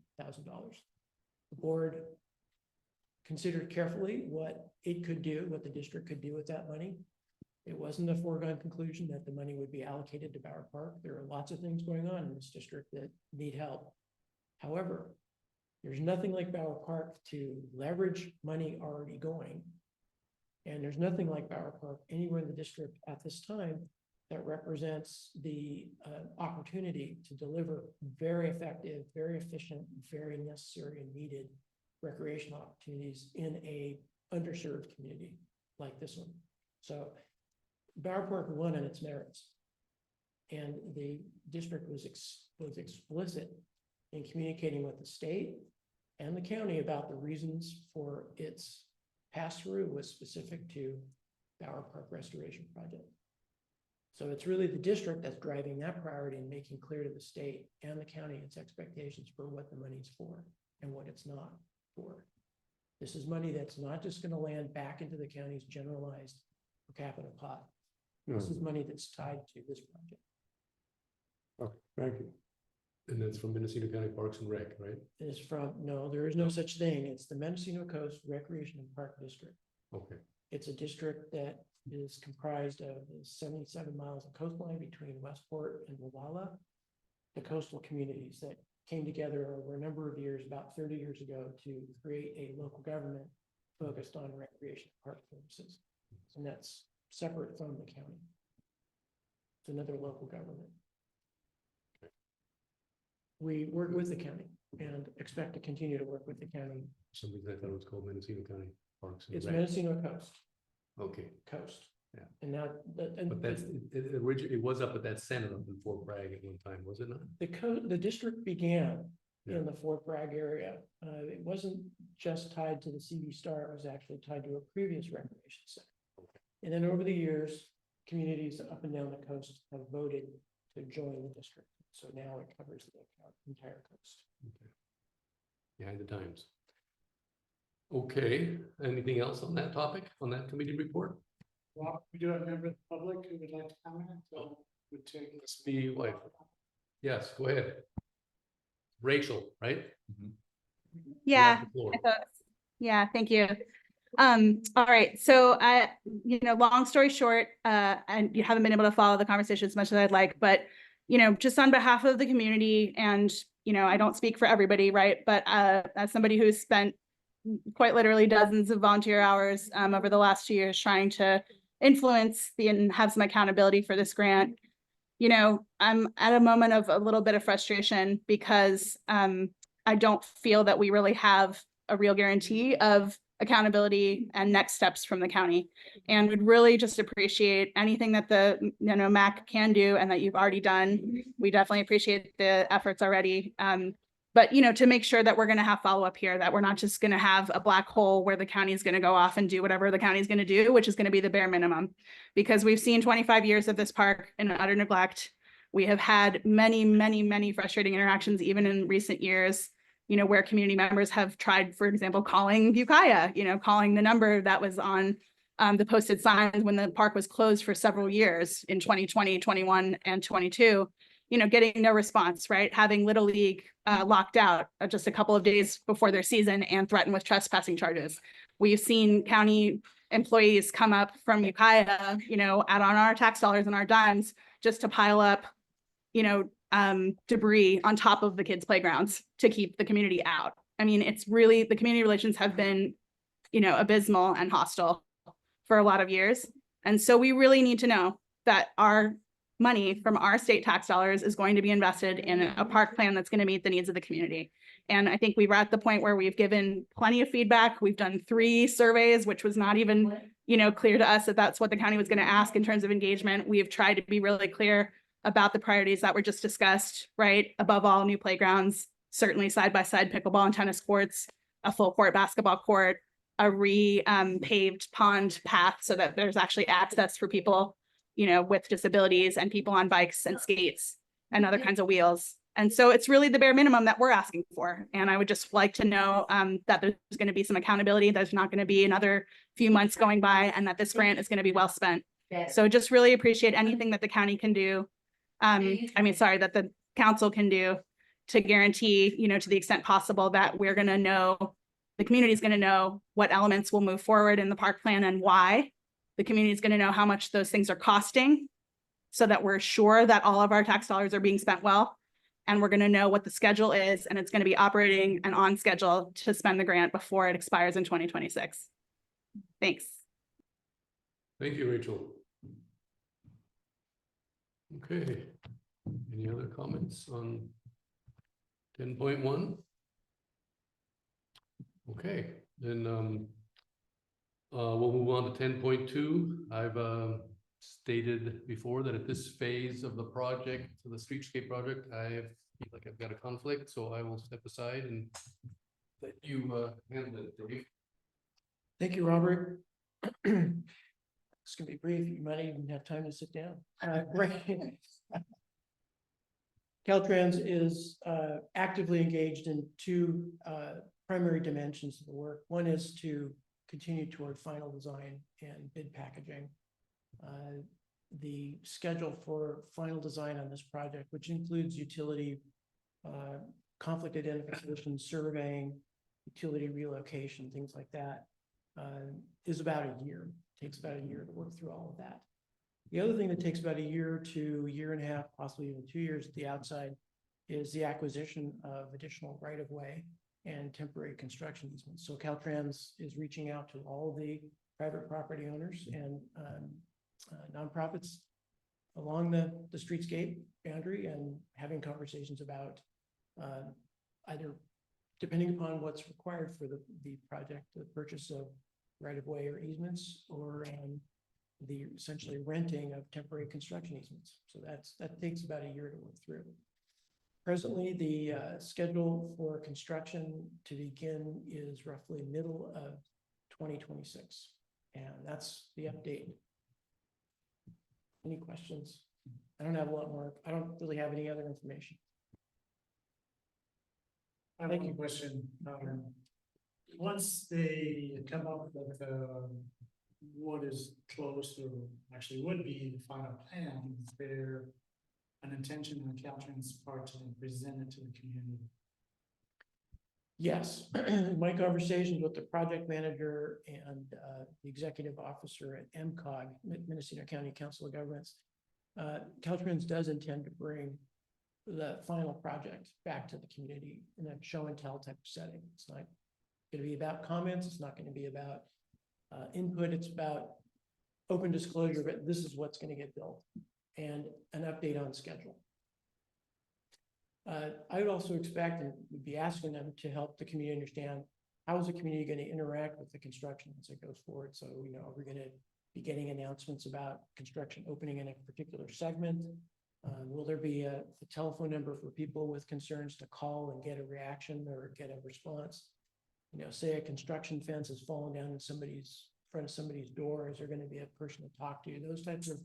The board considered carefully what it could do, what the district could do with that money. It wasn't a foregone conclusion that the money would be allocated to Bower Park. There are lots of things going on in this district that need help. However, there's nothing like Bower Park to leverage money already going. And there's nothing like Bower Park anywhere in the district at this time that represents the opportunity to deliver very effective, very efficient, very necessary and needed recreational opportunities in a underserved community like this one. So Bower Park won on its merits. And the district was explicit in communicating with the state and the county about the reasons for its pass-through was specific to Bower Park Restoration Project. So it's really the district that's driving that priority and making clear to the state and the county its expectations for what the money's for and what it's not for. This is money that's not just going to land back into the county's generalized per capita pot. This is money that's tied to this project. okay, thank you. And that's from Mendocino County Parks and Rec, right? It is no, there is no such thing. It's the Mendocino Coast Recreation and Park District. Okay. It's a district that is comprised of 77 miles of coastline between Westport and Walla, the coastal communities that came together over a number of years, about 30 years ago, to create a local government focused on recreation park services. And that's separate from the county. It's another local government. We work with the county and expect to continue to work with the county. Some reason I thought it was called Mendocino County Parks. and It's Rec. Mendocino Coast, Okay, coast. Yeah. And now, but that's, it originally, it was up at that center up in Fort Bragg at one time, was it not? the district began Yeah. in the Fort Bragg area. It wasn't just tied to the CD Star, it was actually tied to a previous recreation center. And then over the years, communities up and down the coast have voted to join the district. So now it covers the entire coast. Okay. Behind the times. Okay, anything else on that topic, on that committee report? Well, we do have a member of the public who would like to comment, so would take this. The wife. Yes, go ahead. Rachel, right? You have Yeah. the floor. I thought- Yeah, thank you. All right, so long story short, and you haven't been able to follow the conversation as much as I'd like, but just on behalf of the community and, I don't speak for everybody, right? But as somebody who's spent quite literally dozens of volunteer hours over the last 2 years trying to influence and have some accountability for this grant, I'm at a moment of a little bit of frustration because I don't feel that we really have a real guarantee of accountability and next steps from the county. And would really just appreciate anything that the MAC can do and that you've already done. We definitely appreciate the efforts already. But to make sure that we're going to have follow-up here, that we're not just going to have a black hole where the county is going to go off and do whatever the county is going to do, which is going to be the bare minimum. Because we've seen 25 years of this park in utter neglect. We have had many, many, many frustrating interactions, even in recent years, where community members have tried, for example, calling Ukiah, calling the number that was on the posted signs when the park was closed for several years in 2020, 21, and 22, getting no response, right? Having Little League locked out just a couple of days before their season and threatened with trespassing charges. We've seen county employees come up from Ukiah, out on our tax dollars and our dimes just to pile up, debris on top of the kids' playgrounds to keep the community out. I mean, it's really, the community relations have been, abysmal and hostile for a lot of years. And so we really need to know that our money from our state tax dollars is going to be invested in a park plan that's going to meet the needs of the community. And I think we're at the point where we've given plenty of feedback. We've done 3 surveys, which was not even, clear to us that that's what the county was going to ask in terms of engagement. We have tried to be really clear about the priorities that were just discussed, right? Above all, new playgrounds, certainly side-by-side pickleball and tennis courts, a full court basketball court, a paved pond path so that there's actually access for people, with disabilities and people on bikes and skates and other kinds of wheels. And so it's really the bare minimum that we're asking for. And I would just like to know that there's going to be some accountability. There's not going to be another few months going by and that this grant is going to be well spent. So just really appreciate anything that the county can do. That the council can do to guarantee, to the extent possible that we're going to know, the community is going to know what elements will move forward in the park plan and why. The community is going to know how much those things are costing so that we're sure that all of our tax dollars are being spent well. And we're going to know what the schedule is, and it's going to be operating and on schedule to spend the grant before it expires in 2026. Thanks. Thank you, Rachel. Okay, any other comments on 10.1? Okay, then we'll move on to 10.2. I've stated before that at this phase of the project, so the Streetscape project, I feel like I've got a conflict, so I will step aside and let you handle it, Dave. Thank you, Robert. It's gonna be brief. You might even have time to sit down. Caltrans is actively engaged in 2 primary dimensions of the work. One is to continue toward final design and bid packaging. The schedule for final design on this project, which includes utility conflict identification, surveying, utility relocation, things like that, is about a year. Takes about a year to work through all of that. The other thing that takes about a year to year and a half, possibly even 2 years at the outside, is the acquisition of additional right-of-way and temporary construction easements. So Caltrans is reaching out to all the private property owners and nonprofits along the streetscape boundary and having conversations about either, depending upon what's required for the project, the purchase of right-of-way or easements, or the essentially renting of temporary construction easements. So that takes about a year to work through. Presently, the schedule for construction to begin is roughly middle of 2026, and that's the update. Any questions? I don't have a lot more. I don't really have any other information. I have one question. Once they come up with what is close or actually would be the final plan, is there an intention on Caltrans' part to present it to the community? Yes, my conversations with the project manager and the executive officer at MCOG, Mendocino County Council of Governments, Caltrans does intend to bring the final project back to the community in a show and tell type of setting. It's not going to be about comments. It's not going to be about input. It's about open disclosure, but this is what's going to get built and an update on schedule. I would also expect and would be asking them to help the community understand how is the community going to interact with the construction as it goes forward. So, you know, are we going to be getting announcements about construction opening in a particular segment? Will there be a telephone number for people with concerns to call and get a reaction or get a response? You know, say a construction fence has fallen down in front of somebody's door. Is there going to be a person to talk to? Those types of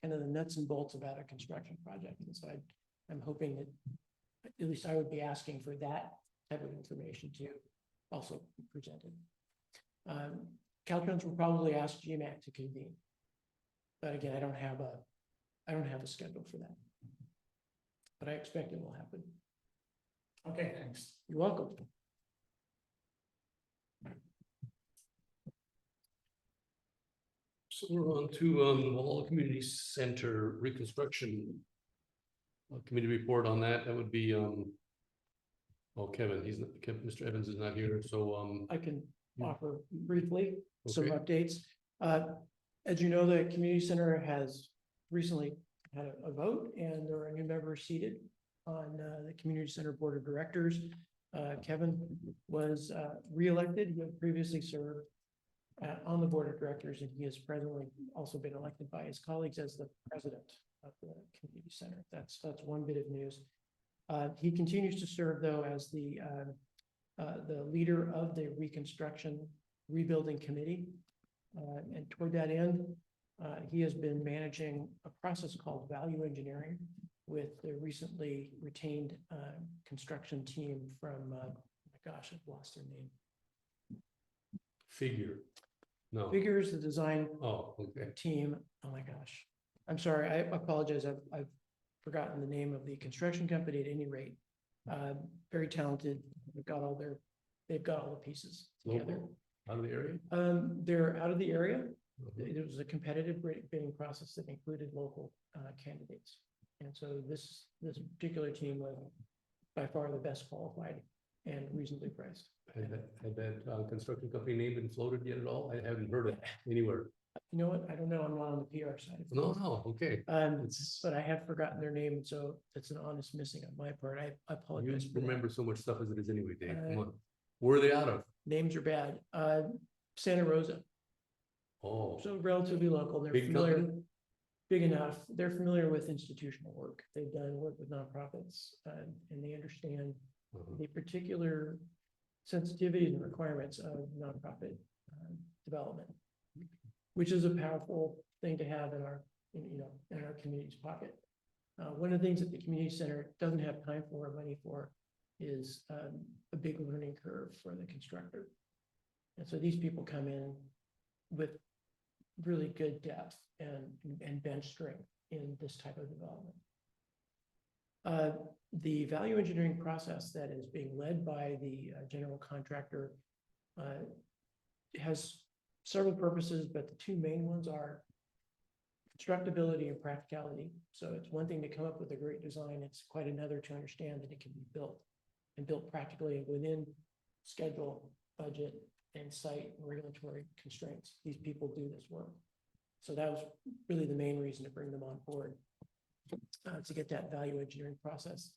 kind of the nuts and bolts about a construction project. And so I'm hoping that at least I would be asking for that type of information to also be presented. Caltrans will probably ask GMAC to convene, but again, I don't have a schedule for that, but I expect it will happen. Okay, thanks. You're welcome. So we're on to Walla Community Center reconstruction. Committee report on that. That would be well, Kevin, he's not, Mr. Evans is not here, so I can offer briefly some okay. updates. As you know, the community center has recently had a vote, and there are new members seated on the community center board of directors. Kevin was re-elected. He had previously served on the board of directors, and he has presently also been elected by his colleagues as the president of the community center. That's one bit of news. He continues to serve though as the leader of the Reconstruction Rebuilding Committee. And toward that end, he has been managing a process called value engineering with the recently retained construction team from, oh my gosh, I've lost their name. Figure is the design team. Oh my gosh. I'm sorry, I apologize. I've forgotten the name of the construction company at any rate. Very talented. They've got all the pieces together. Out of the area? They're out of the area. It was a competitive bidding process that included local candidates. And so this particular team was by far the best qualified and reasonably priced. Had that construction company name been floated yet at all? I haven't heard it anywhere. You know what? I don't know. I'm not on the PR side. No, okay. But I have forgotten their name, so it's an honest missing on my part. I apologize. You remember so much stuff as it is anyway, Dave. Come on. Where are they out of? Names are bad. Santa Rosa. Oh, So relatively local. They're big familiar. company? Big enough. They're familiar with institutional work. They've done work with nonprofits, and they understand the particular sensitivities and requirements of nonprofit development, which is a powerful thing to have in our community's pocket. One of the things that the community center doesn't have time for or money for is a big learning curve for the constructor. And so these people come in with really good depth and bench strength in this type of development. The value engineering process that is being led by the general contractor has several purposes, but the two main ones are constructability and practicality. So it's one thing to come up with a great design. It's quite another to understand that it can be built and built practically within schedule, budget, and site and regulatory constraints. These people do this work. So that was really the main reason to bring them on board. to get that value engineering process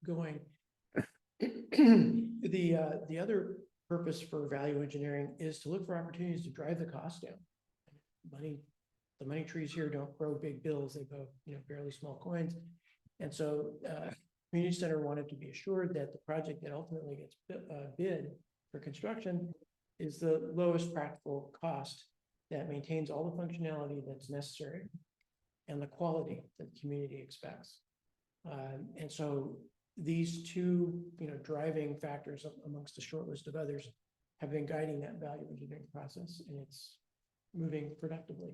going. The other purpose for value engineering is to look for opportunities to drive the cost down. The money trees here don't grow big bills, they grow, barely small coins. And so, community center wanted to be assured that the project that ultimately gets bid for construction is the lowest practical cost that maintains all the functionality that's necessary and the quality that the community expects. And so these two, driving factors amongst a short list of others have been guiding that value engineering process, and it's moving productively.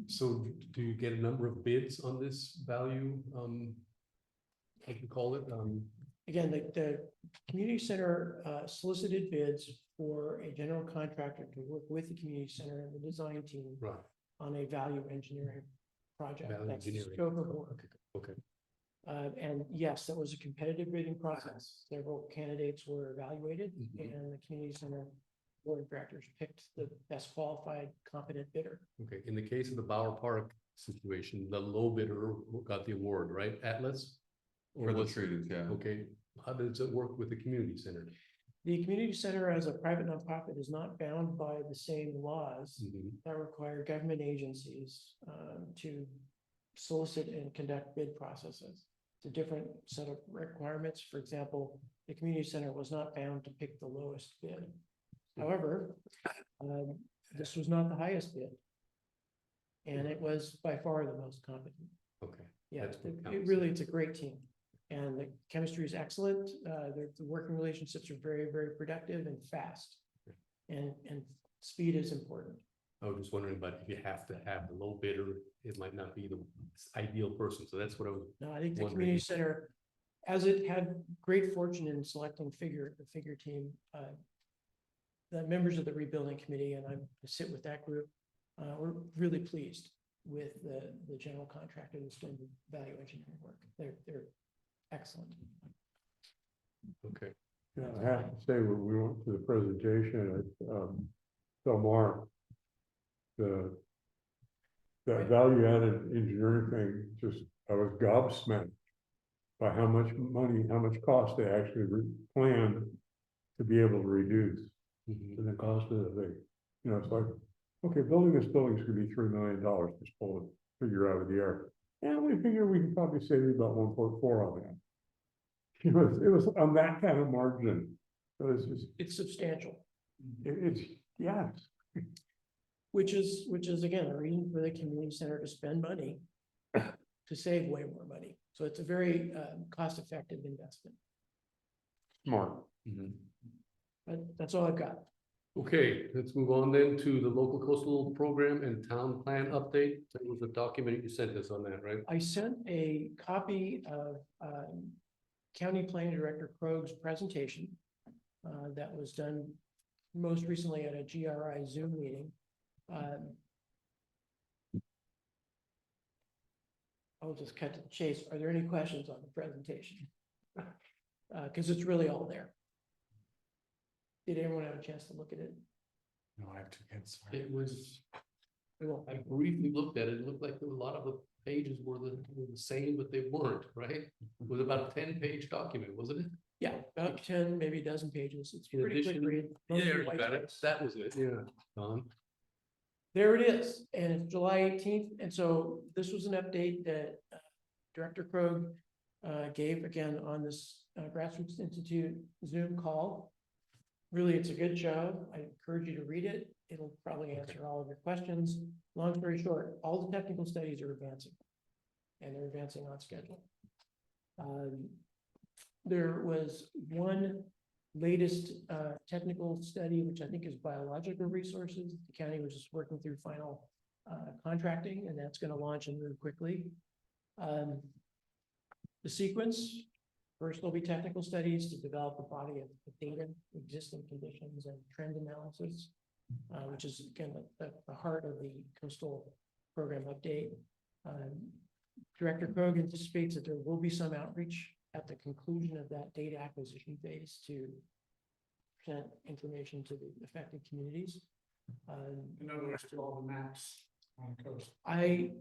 So do you get a number of bids on this value? What you call it? Again, the community center solicited bids for a general contractor to work with the community center and the design team Right. on a value engineering project. Value That's the engineering. scope of work. Okay. And yes, that was a competitive bidding process. Several candidates were evaluated, Mhm. and the community center board of directors picked the best qualified, competent bidder. Okay. In the case of the Bauer Park situation, the low bidder got the award, right? Atlas? Or For the was- trees, yeah. Okay. How does it work with the community center? The community center, as a private nonprofit, is not bound by the same laws Mhm. that require government agencies to solicit and conduct bid processes. It's a different set of requirements. For example, the community center was not bound to pick the lowest bid. However, this was not the highest bid. And it was by far the most competent. Okay. Yeah, That's what it counts. really, it's a great team. And the chemistry is excellent. The working relationships are very, very productive and fast. And speed is important. I was just wondering, but if you have to have the low bidder, it might not be the ideal person. So that's what I was. No, I think the Wondering. community center, as it had great fortune in selecting the figure team, the members of the rebuilding committee, and I sit with that group, we're really pleased with the general contractor that's doing the value engineering work. They're excellent. Okay. Yeah, I have to say, when we went to the presentation at, Del Mar, the value added engineering thing, I was gobsmacked by how much money, how much cost they actually planned to be able to reduce Mhm. the cost of the thing. It's like, okay, building this building is gonna be $3 million, just pull the figure out of the air. And we figure we can probably save about 1.4 on that. It was on that kind of margin. So It's substantial, it's, yes. which is again, a reason for the community center to spend money to save way more money. So it's a very cost-effective investment. Smart. Mhm. But that's all I've got. Okay, let's move on then to the local coastal program and town plan update. That was a document you sent us on that, right? I sent a copy of County Planning Director Krog's presentation that was done most recently at a GRI Zoom meeting. I'll just cut to the chase. Are there any questions on the presentation? Because it's really all there. Did anyone have a chance to look at it? No, I have two kids. It was, Well, I briefly looked at it. It looked like a lot of the pages were the same, but they weren't, right? It was about a 10-page document, wasn't it? yeah, about 10, maybe a dozen pages. It's In pretty quick addition- read. Mostly white text. That was it, yeah. Don? There it is, and it's July 18th, and so this was an update that Director Krog gave again on this Grassroots Institute Zoom call. Really, it's a good job. I encourage you to read it. It'll probably answer all of your questions. Long story short, all the technical studies are advancing, and they're advancing on schedule. There was one latest technical study, which I think is biological resources. The county was just working through final contracting, and that's going to launch and move quickly. The sequence, first there'll be technical studies to develop a body of data, existing conditions and trend analysis, which is again the heart of the coastal program update. Director Krog anticipates that there will be some outreach at the conclusion of that data acquisition phase to present information to the affected communities. In other words, to all the maps on the coast. I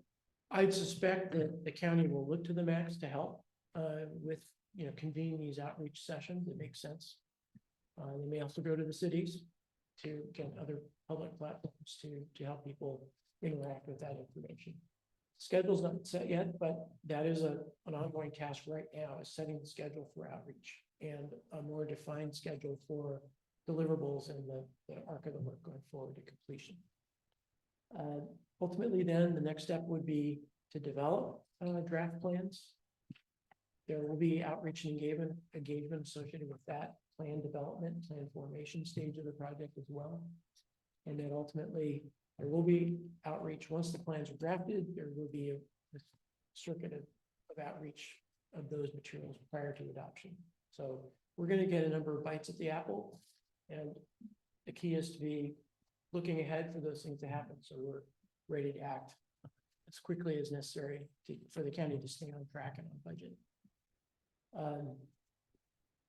I'd suspect that the county will look to the MACs to help with, convening these outreach sessions. It makes sense. They may also go to the cities to get other public platforms to help people interact with that information. Schedule's not set yet, but that is an ongoing task right now, is setting the schedule for outreach and a more defined schedule for deliverables and the arc of the work going forward to completion. Ultimately, then the next step would be to develop draft plans. There will be outreach and engagement associated with that plan development, plan formation stage of the project as well. And then ultimately, there will be outreach. Once the plans are drafted, there will be a circuit of outreach of those materials prior to adoption. So we're going to get a number of bites at the apple. And the key is to be looking ahead for those things to happen. So we're ready to act as quickly as necessary for the county to stay on track and on budget.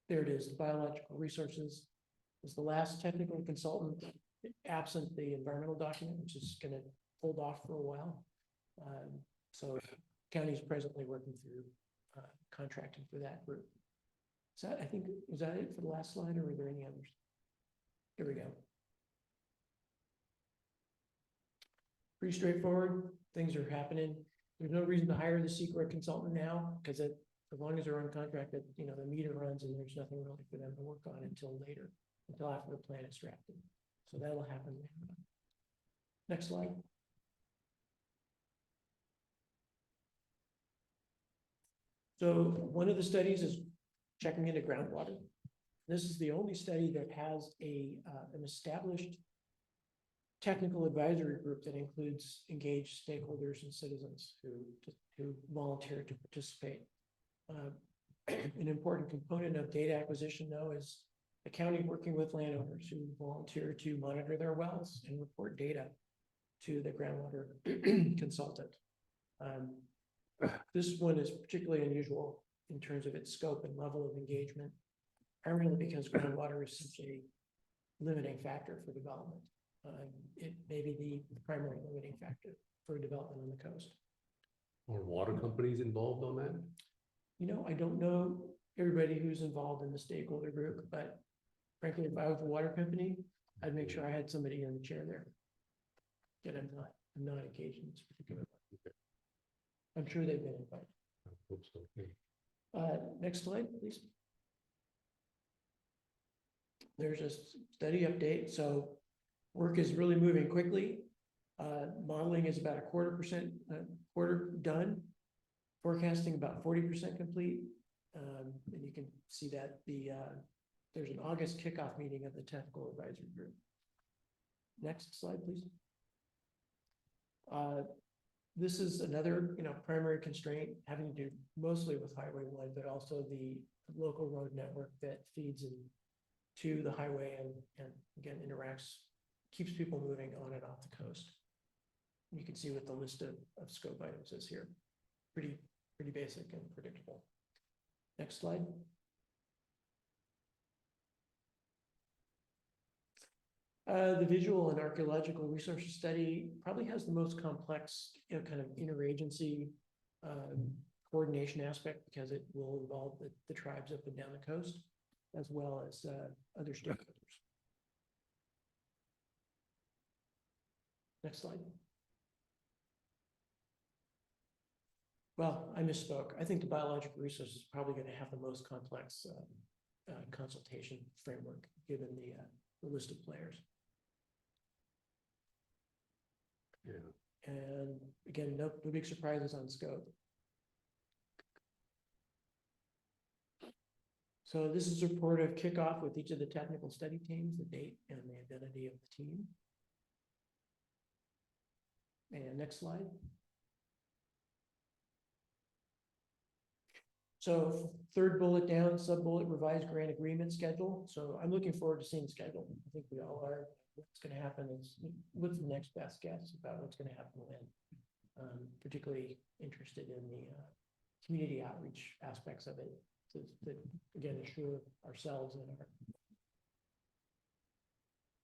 There it is. The biological resources is the last technical consultant, absent the environmental document, which is going to hold off for a while. So county is presently working through contracting for that group. So I think, was that it for the last slide, or were there any others? Here we go. Pretty straightforward. Things are happening. There's no reason to hire the secret consultant now, because as long as they're on contract, that the meter runs and there's nothing really for them to work on until later, until after the plan is drafted. So that'll happen. Next slide. So one of the studies is checking into groundwater. This is the only study that has an established technical advisory group that includes engaged stakeholders and citizens who volunteer to participate. An important component of data acquisition, though, is the county working with landowners who volunteer to monitor their wells and report data to the groundwater consultant. This one is particularly unusual in terms of its scope and level of engagement, primarily because groundwater is such a limiting factor for development. It may be the primary limiting factor for development on the coast. Are water companies involved on that? I don't know everybody who's involved in the stakeholder group, but frankly, if I was a water company, I'd make sure I had somebody in the chair there. Yet I'm not engaged in this particular one. Okay. I'm sure they've been invited. I hope so. Okay. Next slide, please. There's a study update. So work is really moving quickly. Modeling is about a quarter done. Forecasting about 40% complete. And you can see that there's an August kickoff meeting of the technical advisory group. Next slide, please. This is another, primary constraint having to do mostly with Highway 1, but also the local road network that feeds into the highway and again interacts, keeps people moving on and off the coast. You can see what the list of scope items is here. Pretty basic and predictable. Next slide. The visual and archaeological resources study probably has the most complex, kind of interagency coordination aspect, because it will involve the tribes up and down the coast, as well as other stakeholders. Next slide. Well, I misspoke. I think the biological resources is probably going to have the most complex consultation framework, given the list of players. Yeah. And again, no big surprises on scope. So this is a report of kickoff with each of the technical study teams, the date and the identity of the team. And next slide. So third bullet down, sub bullet, revised grant agreement schedule. So I'm looking forward to seeing schedule. I think we all are. What's going to happen is, what's the next best guess about what's going to happen when. Particularly interested in the community outreach aspects of it to again assure ourselves and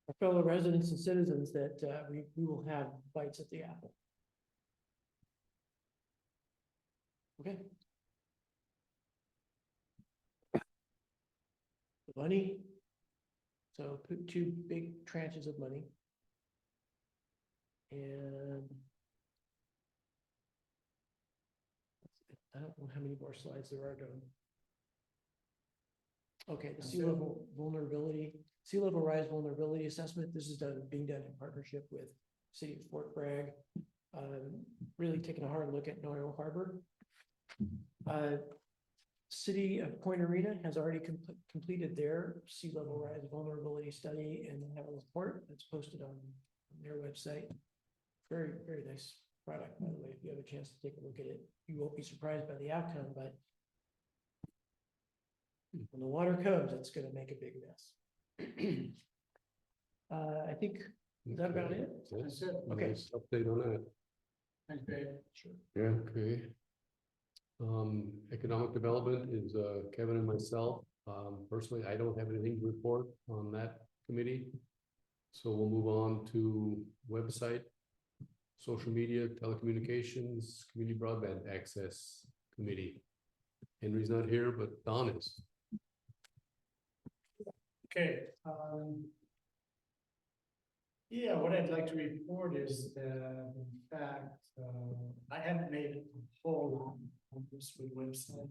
our fellow residents and citizens that we will have bites at the apple. Okay. Money. So put two big tranches of money. And I don't know how many more slides there are done. Okay, the sea level rise vulnerability assessment. This is being done in partnership with City of Fort Bragg. Really taking a hard look at Noyo Harbor. City of Point Arena has already completed their sea level rise vulnerability study, and they have a report that's posted on their website. Very, very nice product, by the way. If you have a chance to take a look at it, you won't be surprised by the outcome, but when the water comes, it's going to make a big mess. I think, is that about it? That's it. Okay. Nice update on that. Thanks, Dave. Sure. Yeah, Okay. Economic development is Kevin and myself. Personally, I don't have anything to report on that committee. So we'll move on to website, social media, telecommunications, community broadband access committee. Henry's not here, but Don is. Okay, yeah, what I'd like to report is that, in fact, I haven't made a whole lot on this website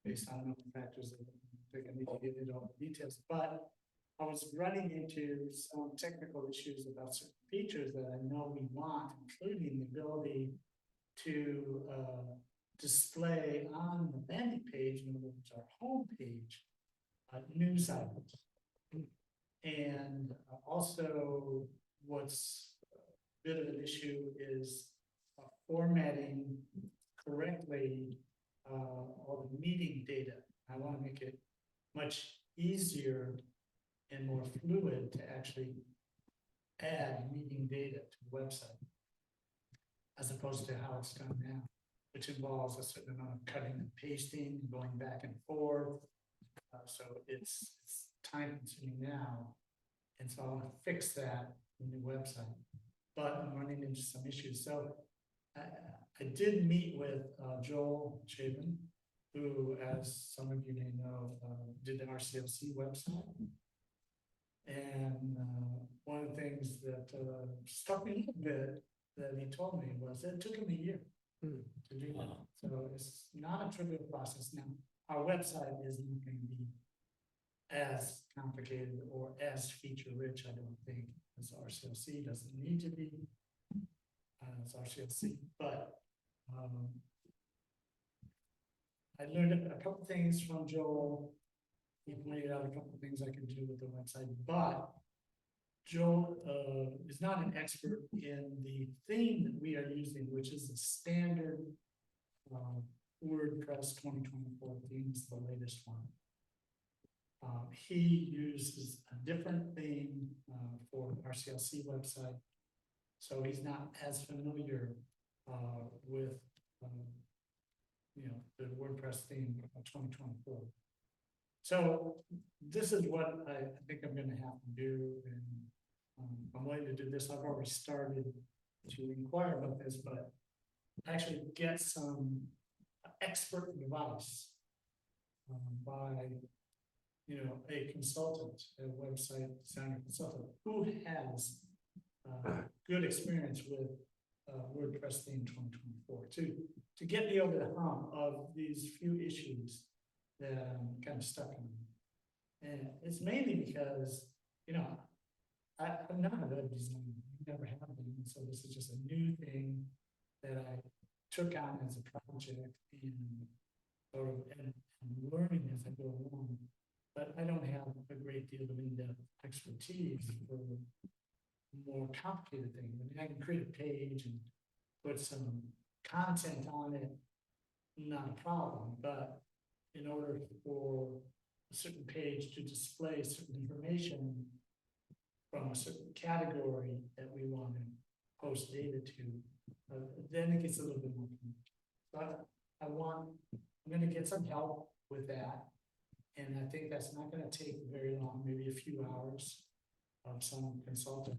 based on the factors that I think I need to get into all the details, but I was running into some technical issues about certain features that I know we want, including the ability to display on the landing page, in other words, our home page, news items. And also what's a bit of an issue is formatting correctly all the meeting data. I want to make it much easier and more fluid to actually add meeting data to the website, as opposed to how it's done now, which involves a certain amount of cutting and pasting, going back and forth. So it's time consuming now. And so I want to fix that in the website, but I'm running into some issues. So I did meet with Joel Chabin, who, as some of you may know, did the RCLC website. And one of the things that struck me a little bit that he told me was that it took him a year to do that. So it's not a trivial process. Now, our website is not going to be as complicated or as feature rich, I don't think, as RCLC. Doesn't need to be as RCLC, but I learned a couple things from Joel. He pointed out a couple of things I can do with the website, but Joel is not an expert in the theme that we are using, which is the standard WordPress 2024 theme, is the latest one. He uses a different theme for RCLC website, so he's not as familiar with the WordPress theme of 2024. So this is what I think I'm going to have to do, and I'm willing to do this. I've already started to inquire about this, but actually get some expert advice by a consultant, a website designer consultant who has good experience with WordPress theme 2024 to get me over the hump of these few issues that I'm kind of stuck in. And it's mainly because, I'm not a web designer, I never have been, so this is just a new thing that I took on as a project and learning as I go along. But I don't have a great deal of in-depth expertise for more complicated things. I mean, I can create a page and put some content on it, not a problem, but in order for a certain page to display certain information from a certain category that we want to post data to, then it gets a little bit more complicated. But I'm going to get some help with that. And I think that's not going to take very long, maybe a few hours of some consultant.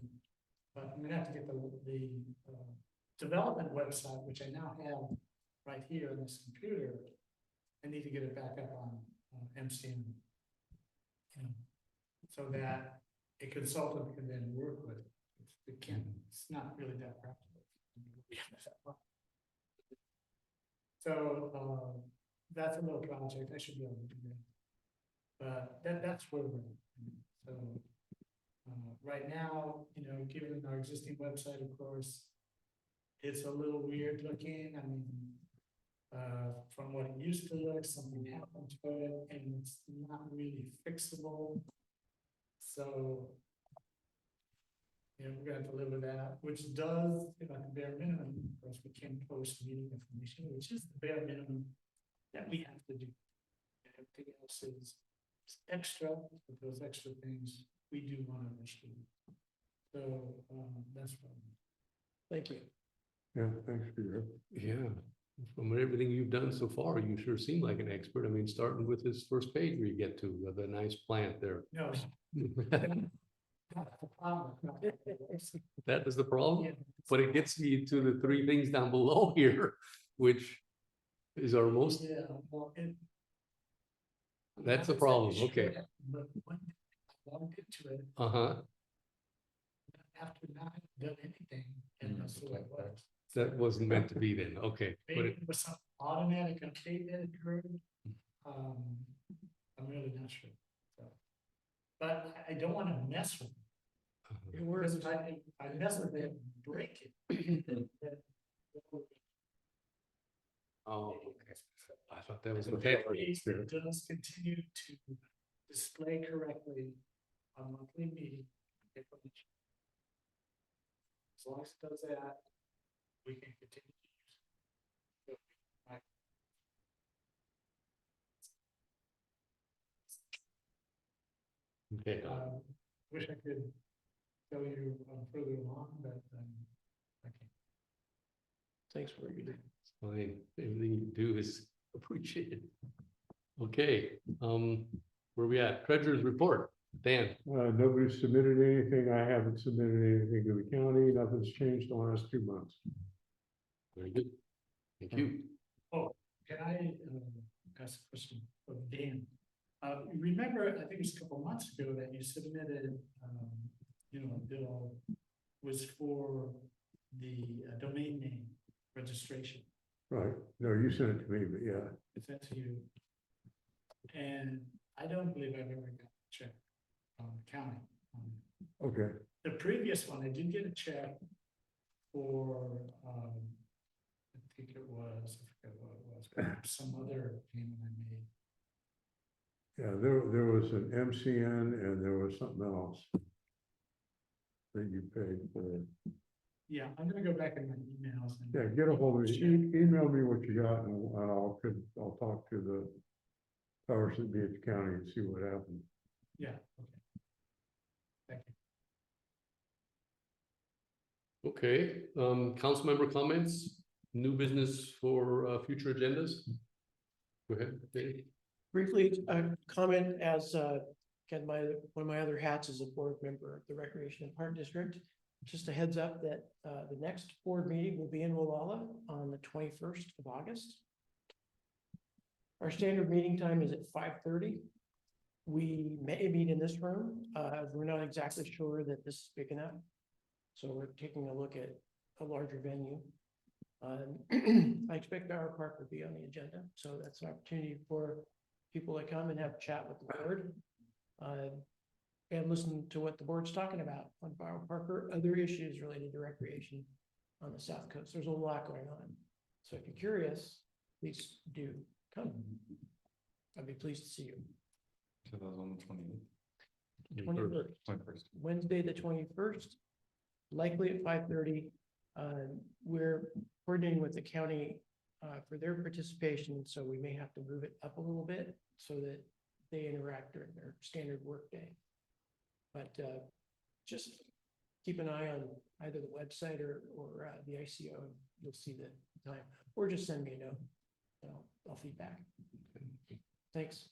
But I'm going to have to get the development website, which I now have right here on this computer. I need to get it back up on MCM. You know, so that a consultant can then work with it. It can't, it's not really that practical. So, that's a little project, I should be able to do that. But that's where we're at. So, right now, you know, given our existing website, of course, it's a little weird looking, I mean, from what it used to look, something happened to it, and it's not really fixable. So, you know, we're gonna have to live with that, which does, at the bare minimum, of course, we can post meeting information, which is the bare minimum that we have to do. And everything else is extra, but those extra things we do want to initiate. So, that's what. Thank you. Yeah, thanks, Peter. Yeah, from everything you've done so far, you sure seem like an expert. I mean, starting with this first page where you get to the nice plant there. No. That is the problem, Yeah. but it gets you to the three things down below here, which is our most, Yeah, well, that's the problem, okay. But when I logged into it, Uh-huh, after not done anything, and that's what it was. that wasn't meant to be then, okay. But Maybe it, it was some automatic update that occurred. I'm really not sure. So, but I don't want to mess with it. It works. Because if I mess with it, break it. oh, okay. I thought that was The the very paper. least, it does continue to display correctly on monthly meeting information. As long as it does that, we can continue to use it. So, Okay, wish I could tell you further along, but I can't. Thanks for what you do. fine, everything you do is appreciated. Okay, where we at? Treasurer's report, Dan. Nobody's submitted anything. I haven't submitted anything to the county. Nothing's changed the last 2 months. Very good. Thank you. Can I ask a question of Dan? Remember, I think it was a couple of months ago that you submitted, you know, a bill was for the domain name registration. Right. No, you sent it to me, but yeah. Is that to you? And I don't believe I've ever got a check from the county. Okay. The previous one, I did get a check for, I think it was, I forget what it was, but some other payment I made. Yeah, there was an MCN and there was something else that you paid for. Yeah, I'm gonna go back in my emails and. Yeah, get a hold of me. Email me what you got and I'll talk to the powers that be at the county and see what happens. Yeah, okay. Thank you. Okay, council member comments, new business for future agendas? Go ahead, Dave. Briefly, a comment as, again, one of my other hats is a board member of the Recreation and Park District. Just a heads up that, the next board meeting will be in Walla on the 21st of August. Our standard meeting time is at 5:30. We may meet in this room. We're not exactly sure that this is big enough. So we're taking a look at a larger venue. I expect our park will be on the agenda, so that's an opportunity for people to come and have a chat with the board. And listen to what the board's talking about on Borough Park or other issues related to recreation on the South Coast. There's a lot going on. So if you're curious, please do come. I'd be pleased to see you. So that was on the 20th. 21st, 21st. Wednesday, the 21st, likely at 5:30. We're coordinating with the county for their participation, so we may have to move it up a little bit so that they interact during their standard workday. But just keep an eye on either the website or the ICO. You'll see the time, or just send me a note. I'll feedback. Thanks.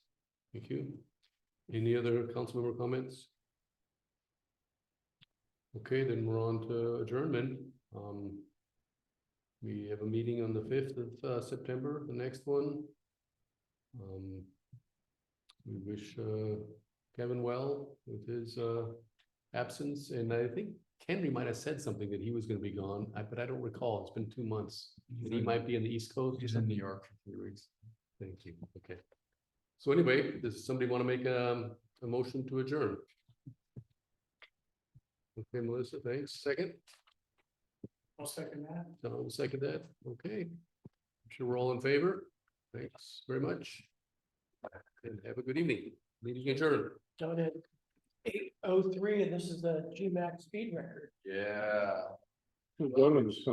Thank you. Any other council member comments? Okay, then we're on to adjournment. We have a meeting on the 5th of September, the next one. We wish Kevin well with his absence, and I think Henry might have said something that he was gonna be gone, but I don't recall. It's been 2 months. And he might be in the East Coast. He's in New York for 3 weeks. Thank you, okay. So anyway, does somebody want to make a motion to adjourn? Okay, Melissa, thanks. Second? I'll second that. John will second that, okay. I'm sure we're all in favor. Thanks very much. And have a good evening. Meeting adjourned. Done at 8:03, and this is the GMAC speed record. Yeah. Done in the